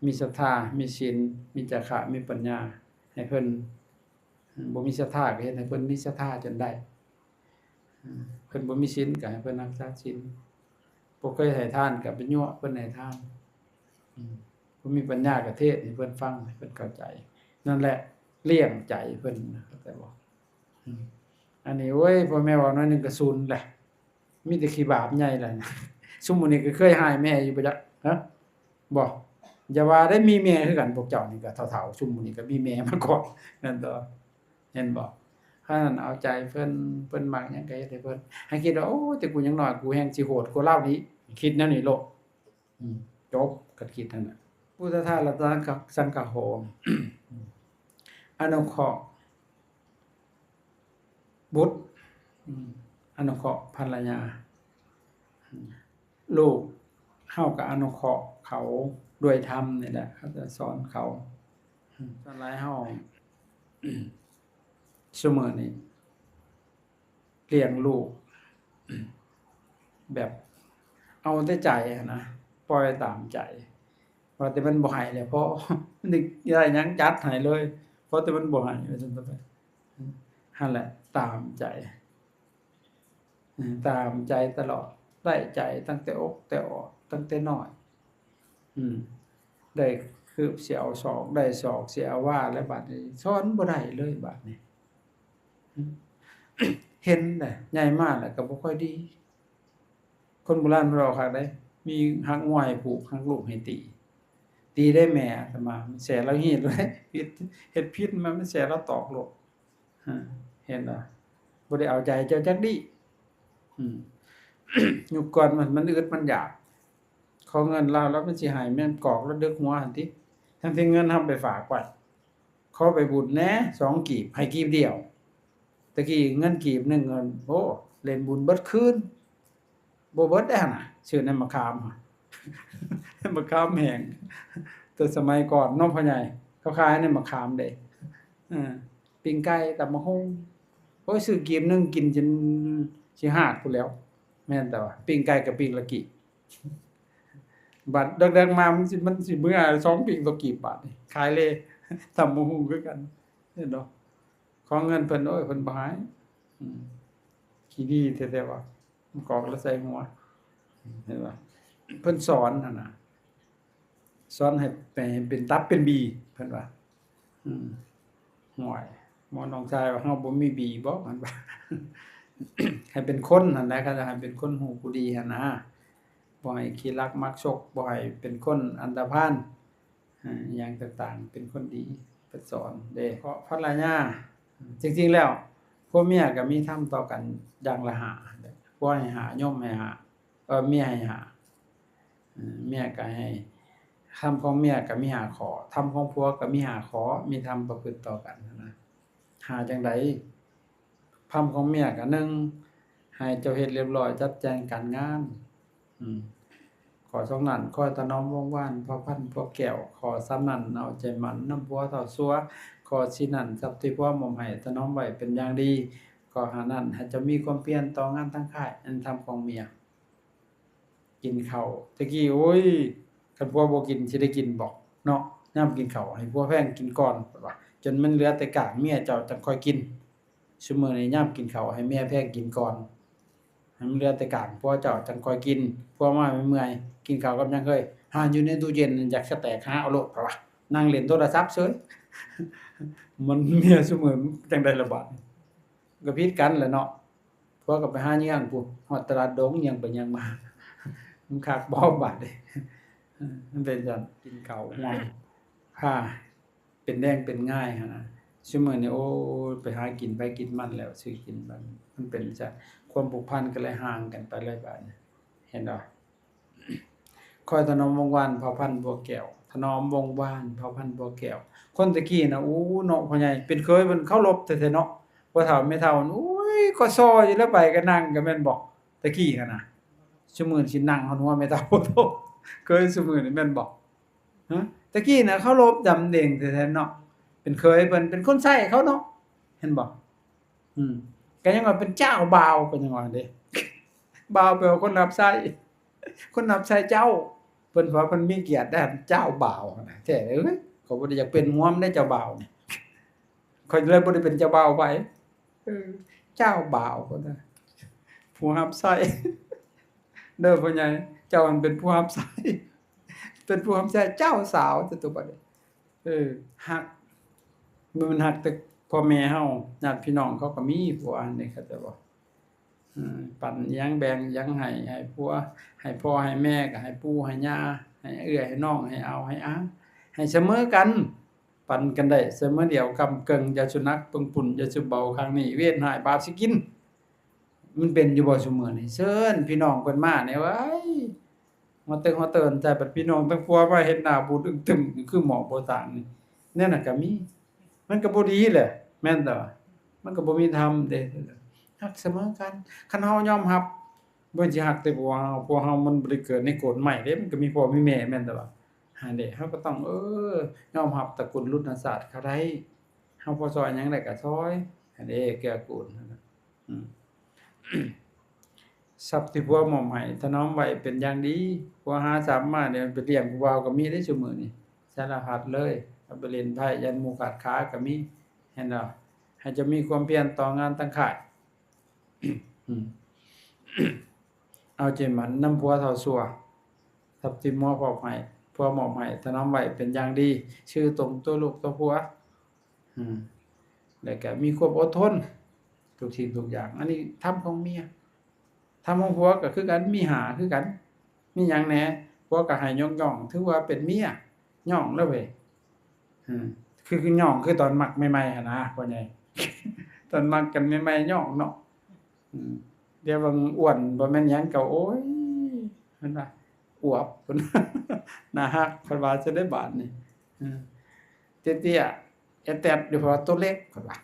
มีศรัทธามีศีลมีจาคะมีปัญญาให้เพิ่นบ่มีศรัทธาก็เฮ็ดให้เพิ่นมีศรัทธาจนได้เพิ่นบ่มีศีลก็ให้เพิ่นรักษาศีลบ่เคยให้ทานก็ไปยั่วเพิ่นให้ทานบ่มีปัญญาก็เทศน์ให้เพิ่นฟังให้เพิ่นเข้าใจนั่นแหละเลี้ยงใจเพิ่นเข้าใจบ่อันนี้โอ้ยพ่อแม่เว้าน้อยหนึงก็ศูนย์แหละมีแต่ขี้บาปใหญ่แหละซุมื้อนี้ก็เคยหายแม่อยู่บ่จักฮะบ่อย่าว่าได้มีแม่คือกันพวกเจ้านี่ก็เฒ่าๆซุมื้อนี้ก็มีแม่มาก่อนนั่นต่อเห็นบ่ถ้านั้นเอาใจเพิ่นมักหยังก็เฮ็ดให้เพิ่นให้คิดว่าโอ้แต่กูยังน้อยกูแฮงสิโหดกว่าเลานี้คิดแนวนี้โลดจบก็คิดนั่นน่ะพุทธทาสรัตนสังฆโห อนุเคราะห์บุตรอนุเคราะห์ภรรยาลูกเฮาก็อนุเคราะห์เขาด้วยธรรมนี่แหละเขาจะสอนเขาสอนหลายเฮา ซุมื้อนี้เลี้ยงลูก แบบเอาแต่ใจอะนะปล่อยตามใจว่าแต่มันบ่ให้แล้วพอ นึกได้หยังจัดให้เลยเพราะแต่มันบ่ให้ว่าซั่นต่อไปนั่นแหละตามใจตามใจตลอดได้ใจตั้งแต่อกแต่ออกตั้งแต่น้อยได้คืบสิเอาศอกได้ศอกสิเอาว่าแล้วบัดนี้สอนบ่ได้เลยบัดนี้ เห็นน่ะใหญ่มาแล้วก็บ่ค่อยดีคนโบราณเพิ่นเว้าคักเด้มีหักงัวให้ผูกหักลูกให้ตีได้แม่อาตมาแสเราเฮ็ดเลยผิดเฮ็ดผิดมันแสเราตอกโลดเห็นบ่บ่ได้เอาใจเจ้าจักดิยุคก่อนมันอึดมันอยากขอเงินเราแล้วมันสิให้แม่นกอกแล้วดึกหัวหั่นติ ทั้งที่เงินเฮาไปฝากไว้ขอไปบุญแหน่2กีบให้กีบเดียวตะกี้เงินกีบหนึ่งเงินโอ้เล่นบุญเบิดคืนบ่เบิดได้หั่นน่ะซื้อน้ำมะขามอะ มะขามแห้งแต่สมัยก่อนเนาะพ่อใหญ่เขาขายในมะขามเด้เออปิ้งไก่ตำบักหุ่งโอ้ยซื้อกีบหนึงกินจนสิฮาดพู้นแหล้วแม่นแต่ว่าปิ้งไก่กับปิ้งละกีบบัดดักๆมามันสิมื้อ2ปิ้งต่อกีบบาทนี่ขายเลย ตำบักหุ่งคือกันเห็นดอกขอเงินเพิ่นโอ้ยเพิ่นบ่ให้อืมขี้ดีแท้ๆว่ามันกอกแล้วใส่หัวเห็นบ่เพิ่นสอนนั่นน่ะสอนให้ไปเป็นตับเป็นบีเพิ่นว่าอืมห่วยหมอน้องชายว่าเฮาบ่มีบีบ่มันว่า ให้เป็นคนนั่นแหละก็จะให้เป็นคนหูผู้ดีหั่นนะบ่ให้ขี้รักมักชกบ่ให้เป็นคนอันธพาลอิหยังต่างๆเป็นคนดีเพิ่นสอนเด้เพราะภรรยาจริงๆแล้วผัวเมียก็มีธรรมต่อกันอย่างละห้าเด้อผัวให้ห้าโยมให้ห้าเมียให้ห้าเมียก็ให้ธรรมของเมียก็มีห้าข้อธรรมของผัวก็มีห้าข้อมีธรรมประพฤติต่อกันนะหาจังไดธรรมของเมียก็1ให้เจ้าเฮ็ดเรียบร้อยจัดแจงการงานอืมข้อ2นั้นคอยถนอมวงวานพอพันพอแก้วข้อ3นั้นเอาใจหมั่นนำผัวเท่าซัวข้อ4นั้นทรัพย์ที่ผัวมอบให้ถนอมไว้เป็นอย่างดีข้อ5นั้นให้เจ้ามีความเพียรต่องานทั้งค่ายอันธรรมของเมียกินข้าวตะกี้โอ้ยคันผัวบ่กินสิได้กินบ่เนาะยามกินข้าวให้ผัวแพงกินก่อนว่าจนมันเหลือแต่กากเมียเจ้าจังค่อยกินซุมื้อนี้ยามกินข้าวให้เมียแพงกินก่อนให้มันเหลือแต่กากผัวเจ้าจังค่อยกินผัวมาเมื่อยๆกินข้าวกับหยังเอ้ยหาอยู่ในตู้เย็นอยากสแตกหาเอาโลดเพราะว่านั่งเล่นโทรศัพท์เฉย มันเมียซุมื้อจังได๋ล่ะบาดก็ผิดกันแหละเนาะผัวก็ไปหาเลี้ยงพู้นฮอดตลาดดงหยังไปหยังมา มันคักบ่บาดนี้มันเป็นจั่งกินข้าวห่วงผ้าเป็นแดงเป็นง่ายหั่นน่ะซุมื้อนี้โอ้ไปหากินไปกินมันแล้วซื้อกินบัดมันเป็นจั่งความผูกพันก็เลยห่างกันไปเลยบาดนี้เห็นบ่ คอยถนอมวงวานเผ่าพันธุ์บัวแก้วถนอมวงวานเผ่าพันธุ์บัวแก้วคนตะกี้น่ะอู้เนาะพ่อใหญ่เป็นเคยเพิ่นเคารพแท้ๆเนาะพ่อเฒ่าแม่เฒ่าอุ้ยก็ซออยู่แล้วไปก็นั่งก็แม่นบ่ตะกี้หันน่ะซุมื้อสินั่งฮอดหัวแม่เฒ่าโตเคยซุมื้อนี่แม่นบ่ฮะตะกี้น่ะเคารพจำเด่งแท้ๆเนาะเป็นเคยเพิ่นเป็นคนใช้เขาเนาะเห็นบ่อืมก็ยังว่าเป็นเจ้าบ่าวก็ยังว่าเด้ บ่าวแปลว่าคนรับใช้คนรับใช้เจ้า เพิ่นว่าเพิ่นมีเกียรติด้านเจ้าบ่าวนะแท้เอ้ยเขาบ่ได้อยากเป็นหัวมันได้เจ้าบ่าวนี่ข้อยเลยบ่ได้เป็นเจ้าบ่าวไปเออเจ้าบ่าวพุ่นน่ะผู้รับใช้ เด้อพ่อใหญ่เจ้ามันเป็นผู้รับใช้เป็นผู้รับใช้เจ้าสาวแต่ตัวบัดนี้ฮักมันฮักแต่พ่อแม่เฮาญาติพี่น้องเขาก็มีผัวอันนี้เข้าใจบ่ปั่นอิหยังแบ่งอิหยังให้ผัวให้พ่อให้แม่ก็ให้ปู่ให้ย่าให้เอื้อยให้น้องให้เอาให้อาให้เสมอกันปันกันได้เสมอเดียวกำเกิงอย่าสุนัขปึงปุ่นอย่าสุเบาครั้งนี้เวทหายบาปสิกินมันเป็นอยู่บ่ซุมื้อนี้เชิญพี่น้องเพิ่นมาเนี่ยเว้ยมาเตินใจบัดพี่น้องทั้งผัวมาเห็นหน้าบูดอึ้งตึ้งคือหมอบ่ต่างนี่แนั่นน่ะก็มีมันก็บ่ดีแหละแม่นต่อมันก็บ่มีธรรมเด้ฮักเสมอกันคันเฮายอมรับบ่สิฮักแต่ผัวเฮามันบ่ได้เกิดในโกฎใหม่เด้มันก็มีพ่อมีแม่แม่นแต่ว่าหาเด้เฮาก็ต้องยอมรับตระกูลรุ่นศาสตร์เขาได้เฮาพอซอยหยังได้ก็ซอยอันนี้เกื้อกูลนั่นน่ะอืม ทรัพย์ที่ผัวมอบให้ถนอมไว้เป็นอย่างดีผัวหาทรัพย์มาเนี่ยไปเลี้ยงผู้บ่าวก็มีได้ซุมื้อนี้สารพัดเลยเอาไปเล่นไพ่ยันหมู่ขาดขาก็มีเห็นบ่ให้จะมีความเพียรต่องานตั้งค่าย อืม เอาใจหมั่นนำผัวเท่าซัวทรัพย์ที่มอบให้ผัวมอบให้ถนอมไว้เป็นอย่างดีชื่อตรงตัวลูกตัวผัวอืมแล้วก็มีความอดทนทุกสิ่งทุกอย่างอันนี้ธรรมของเมียธรรมของผัวก็คือกันมีหาคือกันมีหยังแหน่ผัวก็ให้ยกย่องถือว่าเป็นเมียย่องแล้วเว้ยคือย่องคือตอนมักใหม่ๆหั่นนะพ่อใหญ่ ตอนมักกันใหม่ๆย่องเนาะเดี๋ยวบางอ้วนบ่แม่นหยังก็โอ๊ยเพิ่นว่าอวบเพิ่น น่าฮักเพิ่นว่าจะได้บาดนี่ อือเตี้ยๆแอดแตดอยู่เพราะว่าตัวเล็กเพิ่นว่า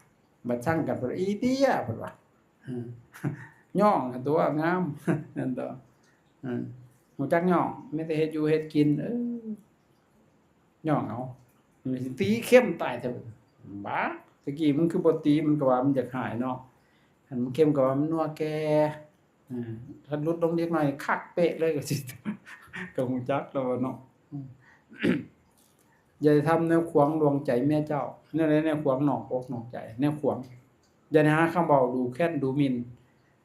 บัดซั่งกันเพิ่นอีเตี้ยเพิ่นว่าอือย่องหั้นตัวงาม นั่นตั่วอือรู้จักย่องมีแต่เฮ็ดอยู่เฮ็ดกินย่องเอามันสิตีเข้มตายเถอะบ้าตะกี้มันคือบ่ตีมันก็ว่ามันอยากหายเนาะคันมันเข้มก็ว่ามันนัวแก่อือถ้าลดลงนิดหน่อยคักเป๊ะเลยก็สิ ก็รู้จักแล้วว่าเนาะอืม อย่าทำแนวขวางดวงใจแม่เจ้าแนวใดแนวขวางนอกอกนอกใจแนวขวางอย่าได้หาคำเว้าดูแค้นดูหมิ่น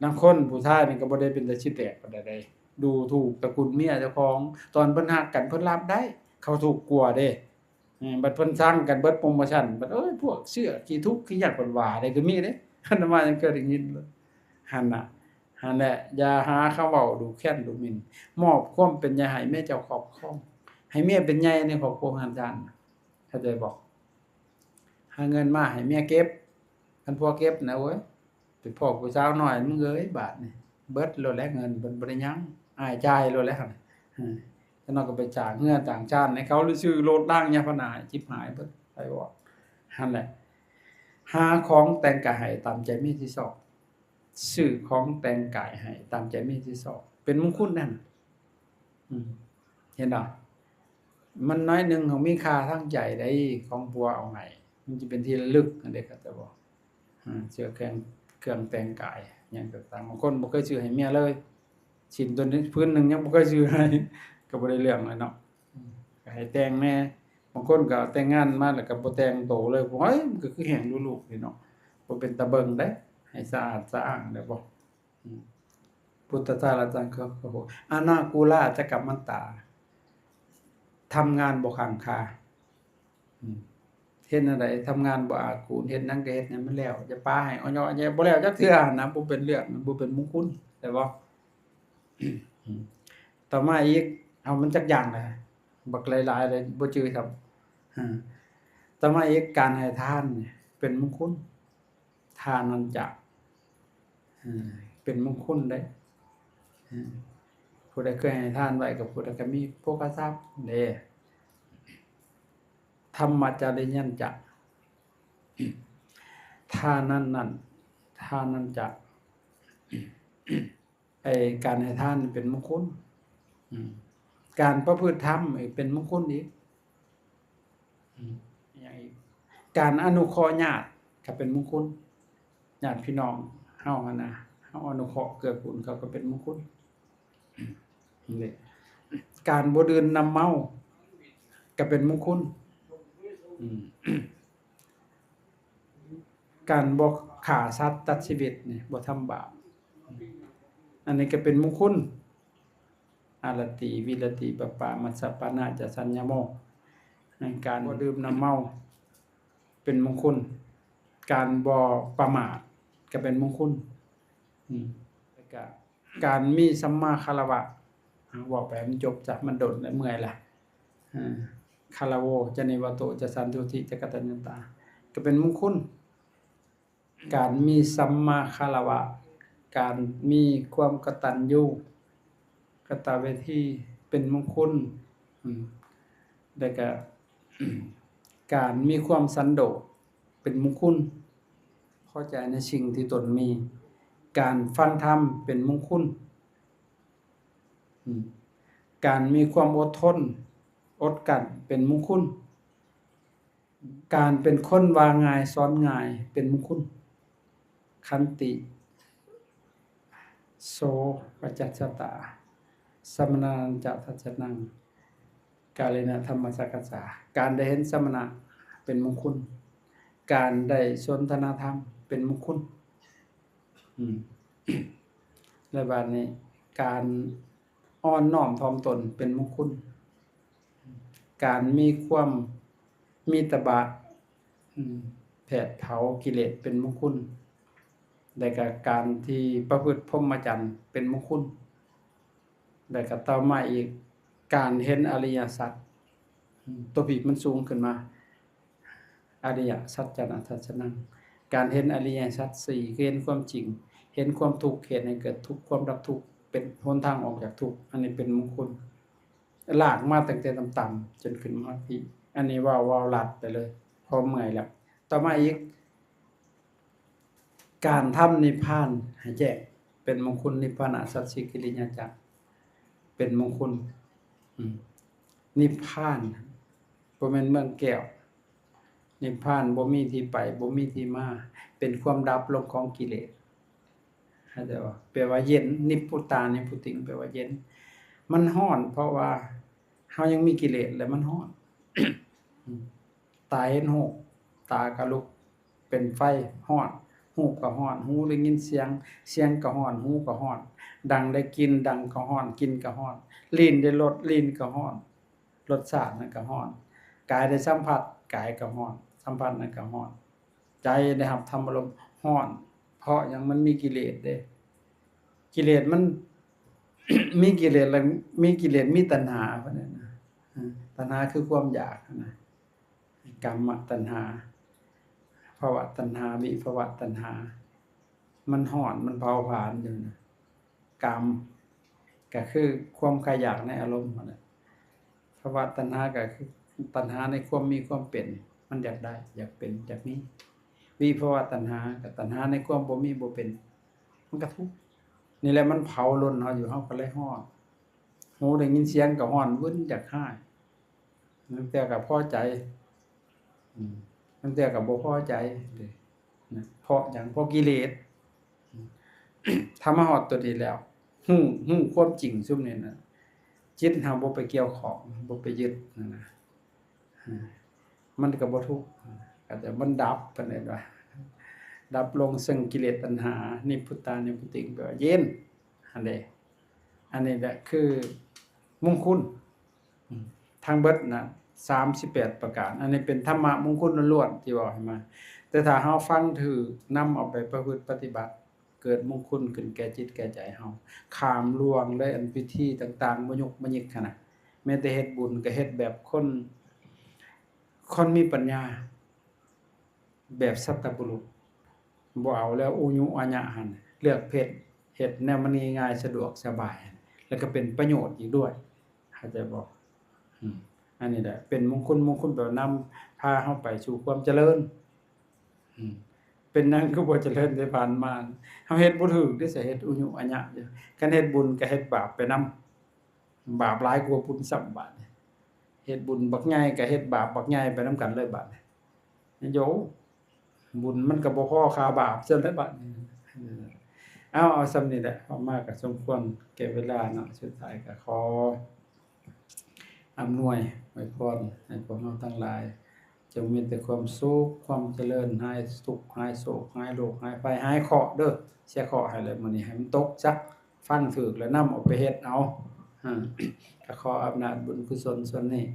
ลางคนผู้ชายนี่ก็บ่ได้เป็นตาสิแตกปานใดดูถูกตระกูลเมียเจ้าของตอนเพิ่นฮักกันเพิ่นรับได้เขาถูกกลัวเด้บัดเพิ่นสร้างกันเบิดโพรโมชันบัดเอ้ยพวกเสื้อขี้ทุกข์ขี้ยากเพิ่นว่าได้ก็มีเด้ อาตมายังเคยได้ยินเลยหั่นน่ะหั่นแหละอย่าหาคำเว้าดูแค้นดูหมิ่นมอบความเป็นใหญ่ให้แม่เจ้าครอบครองให้เมียเป็นใหญ่ในครอบครัวของอาจารย์ เข้าใจบ่หาเงินมาให้เมียเก็บคันผัวเก็บนะโอ้ยไปพ้อผู้สาวน้อยมึงเอ้ยบาดนี่เบิดโลดแล้วเงินเพิ่นบ่ได้หยังอ้ายจ่ายโลดแล้วหั่นจักหน่อยก็ไปจ้างเรือต่างชาติให้เขาหรือซื้อรถล้างยาพนาให้ชิบหายเบิดไปบ่หั่นแหละหาของแต่งกายให้ตามใจเมียที่ชอบซื้อของแต่งกายให้ตามใจเมียที่ชอบเป็นมงคลนั่นอืมเห็นบ่ มันน้อยหนึ่งของมีค่าทางใจได้ของผัวเอาให้มันจะเป็นที่ระลึกอันเด้ก็จะบอกเสื้อเครื่องแต่งกายหยังต่างๆบางคนบ่เคยซื้อให้เมียเลยชิ้นตัวนี้พื้นหนึงยังบ่เคยซื้อให้ก็บ่ได้เรื่องเลยเนาะก็ให้แต่งแหน่บางคนก็แต่งงานมาแล้วก็บ่แต่งโตเลยโอ้ยมันก็คือแห้งดูลูกนี่เนาะบ่เป็นตาเบิ่งเด้ให้สะอาดสะอ้างได้บ่อืมพุทธทาสอาจารย์เขาบอกอนาคูลาจะกัมมันตา ทำงานบ่ข้างคาเฮ็ดแนวใดทำงานบ่อากูลเฮ็ดหยังก็เฮ็ดให้มันแล้วอย่าปาให้อ้อยๆแยบ่แล้วจักเทื่อนะบ่เป็นเรื่องบ่เป็นมงคลได้บ่ต่อมาอีกเอามันจักอย่างน่ะบักหลายๆเลยบ่จื้อครับอาต่อมาอีกการให้ทานนี่เป็นมงคลทานันจะเป็นมงคลเด้ผู้ใดเคยให้ทานไว้ก็ผู้นั้นก็มีโภคทรัพย์เด้ ธรรมจริยัญจะทานั้นทานันจะไอ้การให้ทานเป็นมงคลการประพฤติธรรมเป็นมงคลอีกอย่างอีกการอนุเคราะห์ญาติก็เป็นมงคลญาติพี่น้องเฮาหั่นน่ะเฮาอนุเคราะห์เกื้อกูลเขาก็เป็นมงคลนี่การบ่ดื่มน้ำเมาก็เป็นมงคลการบ่ฆ่าสัตว์ตัดชีวิตนี่บ่ทำบาปอันนี้ก็เป็นมงคลอารติวิรติปปามัสสะปานาจะสัญญโมการบ่ดื่มน้ำเมาเป็นมงคลการบ่ประมาทก็เป็นมงคลแล้วก็การมีสัมมาคารวะเว้าไปมันจบจ้ะมันโดนแล้วเมื่อยล่ะคารโวจะนิวโตจะสันตุทิจะกตัญญูตาก็เป็นมงคลการมีสัมมาคารวะการมีความกตัญญูกตเวทีเป็นมงคลแล้วก็การมีความสันโดษเป็นมงคลพอใจในสิ่งที่ตนมีการฟังธรรมเป็นมงคลการมีความอดทนอดกลั้นเป็นมงคลการเป็นคนว่าง่ายสอนง่ายเป็นมงคลขันติโสปัจจัสสตาสมณัญจะทัจจนังกาเลนะธรรมสักกัสสะการได้เห็นสมณะเป็นมงคลการได้สนทนาธรรมเป็นมงคลและบัดนี้การอ่อนน้อมถ่อมตนเป็นมงคลการมีความมีตบะแผดเผากิเลสเป็นมงคลและก็การที่ประพฤติพรหมจรรย์เป็นมงคลและก็ต่อมาอีกการเห็นอริยสัจตัวผีมันสูงขึ้นมาอริยสัจจนะทัศนังการเห็นอริยสัจ4คือเห็นความจริงเห็นความทุกข์เหตุให้เกิดทุกข์ความดับทุกข์เป็นหนทางออกจากทุกข์อันนี้เป็นมงคลลากมาตั้งแต่ต่ำๆจนขึ้นมาที่ อันนี้เว้าลัดไปเลยพอเมื่อยแล้วต่อมาอีกการทำนิพพานให้แจ้งเป็นมงคลนิพพานะสัจฉิกิริยาจักเป็นมงคลนิพพานบ่แม่นเมืองแก้วนิพพานบ่มีที่ไปบ่มีที่มาเป็นความดับลงของกิเลสเข้าใจบ่แปลว่าเย็นนิพพุตานิพพุติงแปลว่าเย็นมันร้อนเพราะว่าเฮายังมีกิเลสและมันร้อน ตาเห็นรูปตาก็ลุกเป็นไฟร้อนรูปก็ร้อนหูได้ยินเสียงเสียงก็ร้อนหูก็ร้อนดังได้กินดังก็ร้อนกินก็ร้อนลิ้นได้รสลิ้นก็ร้อนรสชาตินั้นก็ร้อนกายได้สัมผัสกายก็ร้อนสัมผัสนั้นก็ร้อนใจได้รับธรรมอารมณ์ร้อนเพราะหยังมันมีกิเลสเด้กิเลสมัน มีกิเลสแล้วมีกิเลสมีตัณหาเพราะนั้นนะตัณหาคือความอยากนะกรรมตัณหาภวตัณหาวิภวตัณหามันร้อนมันเผาผลาญอยู่นะกรรมก็คือความใครอยากในอารมณ์นั่นแหละภวตัณหาก็คือตัณหาในความมีความเป็นมันอยากได้อยากเป็นอยากมีวิภวตัณหาก็ตัณหาในความบ่มีบ่เป็นมันก็ทุกข์นี่แหละมันเผาลนเฮาอยู่เฮาก็เลยร้อนหูได้ยินเสียงก็ร้อนวึ่นอยากร้ายมันแต่ก็พอใจมันแต่ก็บ่พอใจนะเพราะหยังเพราะกิเลสถ้ามาฮอดตัวนี้แล้วฮู้ความจริงซุมนี้น่ะจิตเฮาบ่ไปเกี่ยวข้องบ่ไปยึดนั่นน่ะมันก็บ่ทุกข์ก็แต่มันดับปานใดว่าดับลงซึ่งกิเลสตัณหานิพพุตานิพพุติงแปลว่าเย็นอันนี้แหละคือมงคลทางเบิดน่ะ38ประการอันนี้เป็นธรรมะมงคลล้วนๆที่บอกให้มาแต่ถ้าเฮาฟังถูกนำเอาไปประพฤติปฏิบัติเกิดมงคลขึ้นแก่จิตแก่ใจเฮาข้ามล่วงได้อันพิธีต่างๆบ่ยุกบ่ยิกขนาดแม้แต่เฮ็ดบุญก็เฮ็ดแบบคนมีปัญญาแบบสัตตบุรุษบ่เอาแล้วอุยุอัญญะหั่นเลือกเพศเฮ็ดแนวมันง่ายสะดวกสบายแล้วก็เป็นประโยชน์อีกด้วยเข้าใจบ่อันนี้แหละเป็นมงคลแบบนำพาเฮาไปสู่ความเจริญเป็นนั้นคือบ่เจริญได้ผ่านมาเฮาเฮ็ดบ่ถูกได้สิเฮ็ดอุยุอัญญะอยู่คันเฮ็ดบุญก็เฮ็ดบาปไปนำบาปหลายกว่าบุญซ้ำบาดเฮ็ดบุญบักใหญ่ก็เฮ็ดบาปบักใหญ่ไปนำกันเลยบาดนี่โยบุญมันก็บ่พอค่าบาปซั่นแหละบาดนี้เอาส่ำนี้แหละพอมาก็สมควรแก่เวลาเนาะสุดท้ายก็ขออำนวยอวยพรให้พวกเราทั้งหลายจงมีแต่ความสุขความเจริญหายทุกข์หายโศกหายโรคหายภัยหายเคราะห์เด้อเสียเคราะห์ให้เลยมื้อนี้ให้มันตกจักฟังถูกแล้วนำเอาไปเฮ็ดเอาก็ขออำนาจบุญกุศลส่วนนี้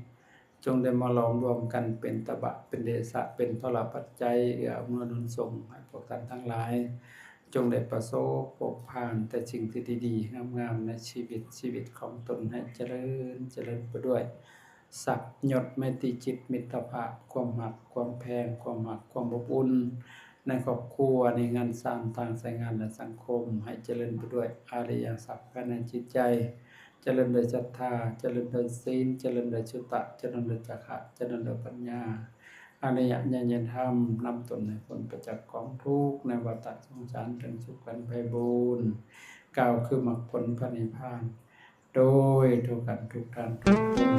จงได้มาหลอมรวมกันเป็นตบะเป็นเดชะเป็นพลปัจจัยเอื้ออำนวยหนุนส่งให้พวกท่านทั้งหลายจงได้ประสบพบผ่านแต่สิ่งที่ดีๆงามๆในชีวิตของตนให้เจริญไปด้วยสักยศไมตรีจิตมิตรภาพความรักความแพงความรักความอบอุ่นในครอบครัวในงานสร้างทางสายงานและสังคมให้เจริญไปด้วยอริยสัจภายในจิตใจเจริญโดยศรัทธาเจริญโดยศีลเจริญโดยสุตตะเจริญโดยจาคะเจริญโดยปัญญาอริยญาณธรรมนำตนให้พ้นไปจากกองทุกข์ในวัฏสงสารถึงสุขอันไพบูรณ์กล่าวคือมรรคผลพระนิพพานโดยทุกกันทุกท่านทุกคน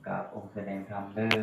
กับองค์แสดงธรรมเด้อ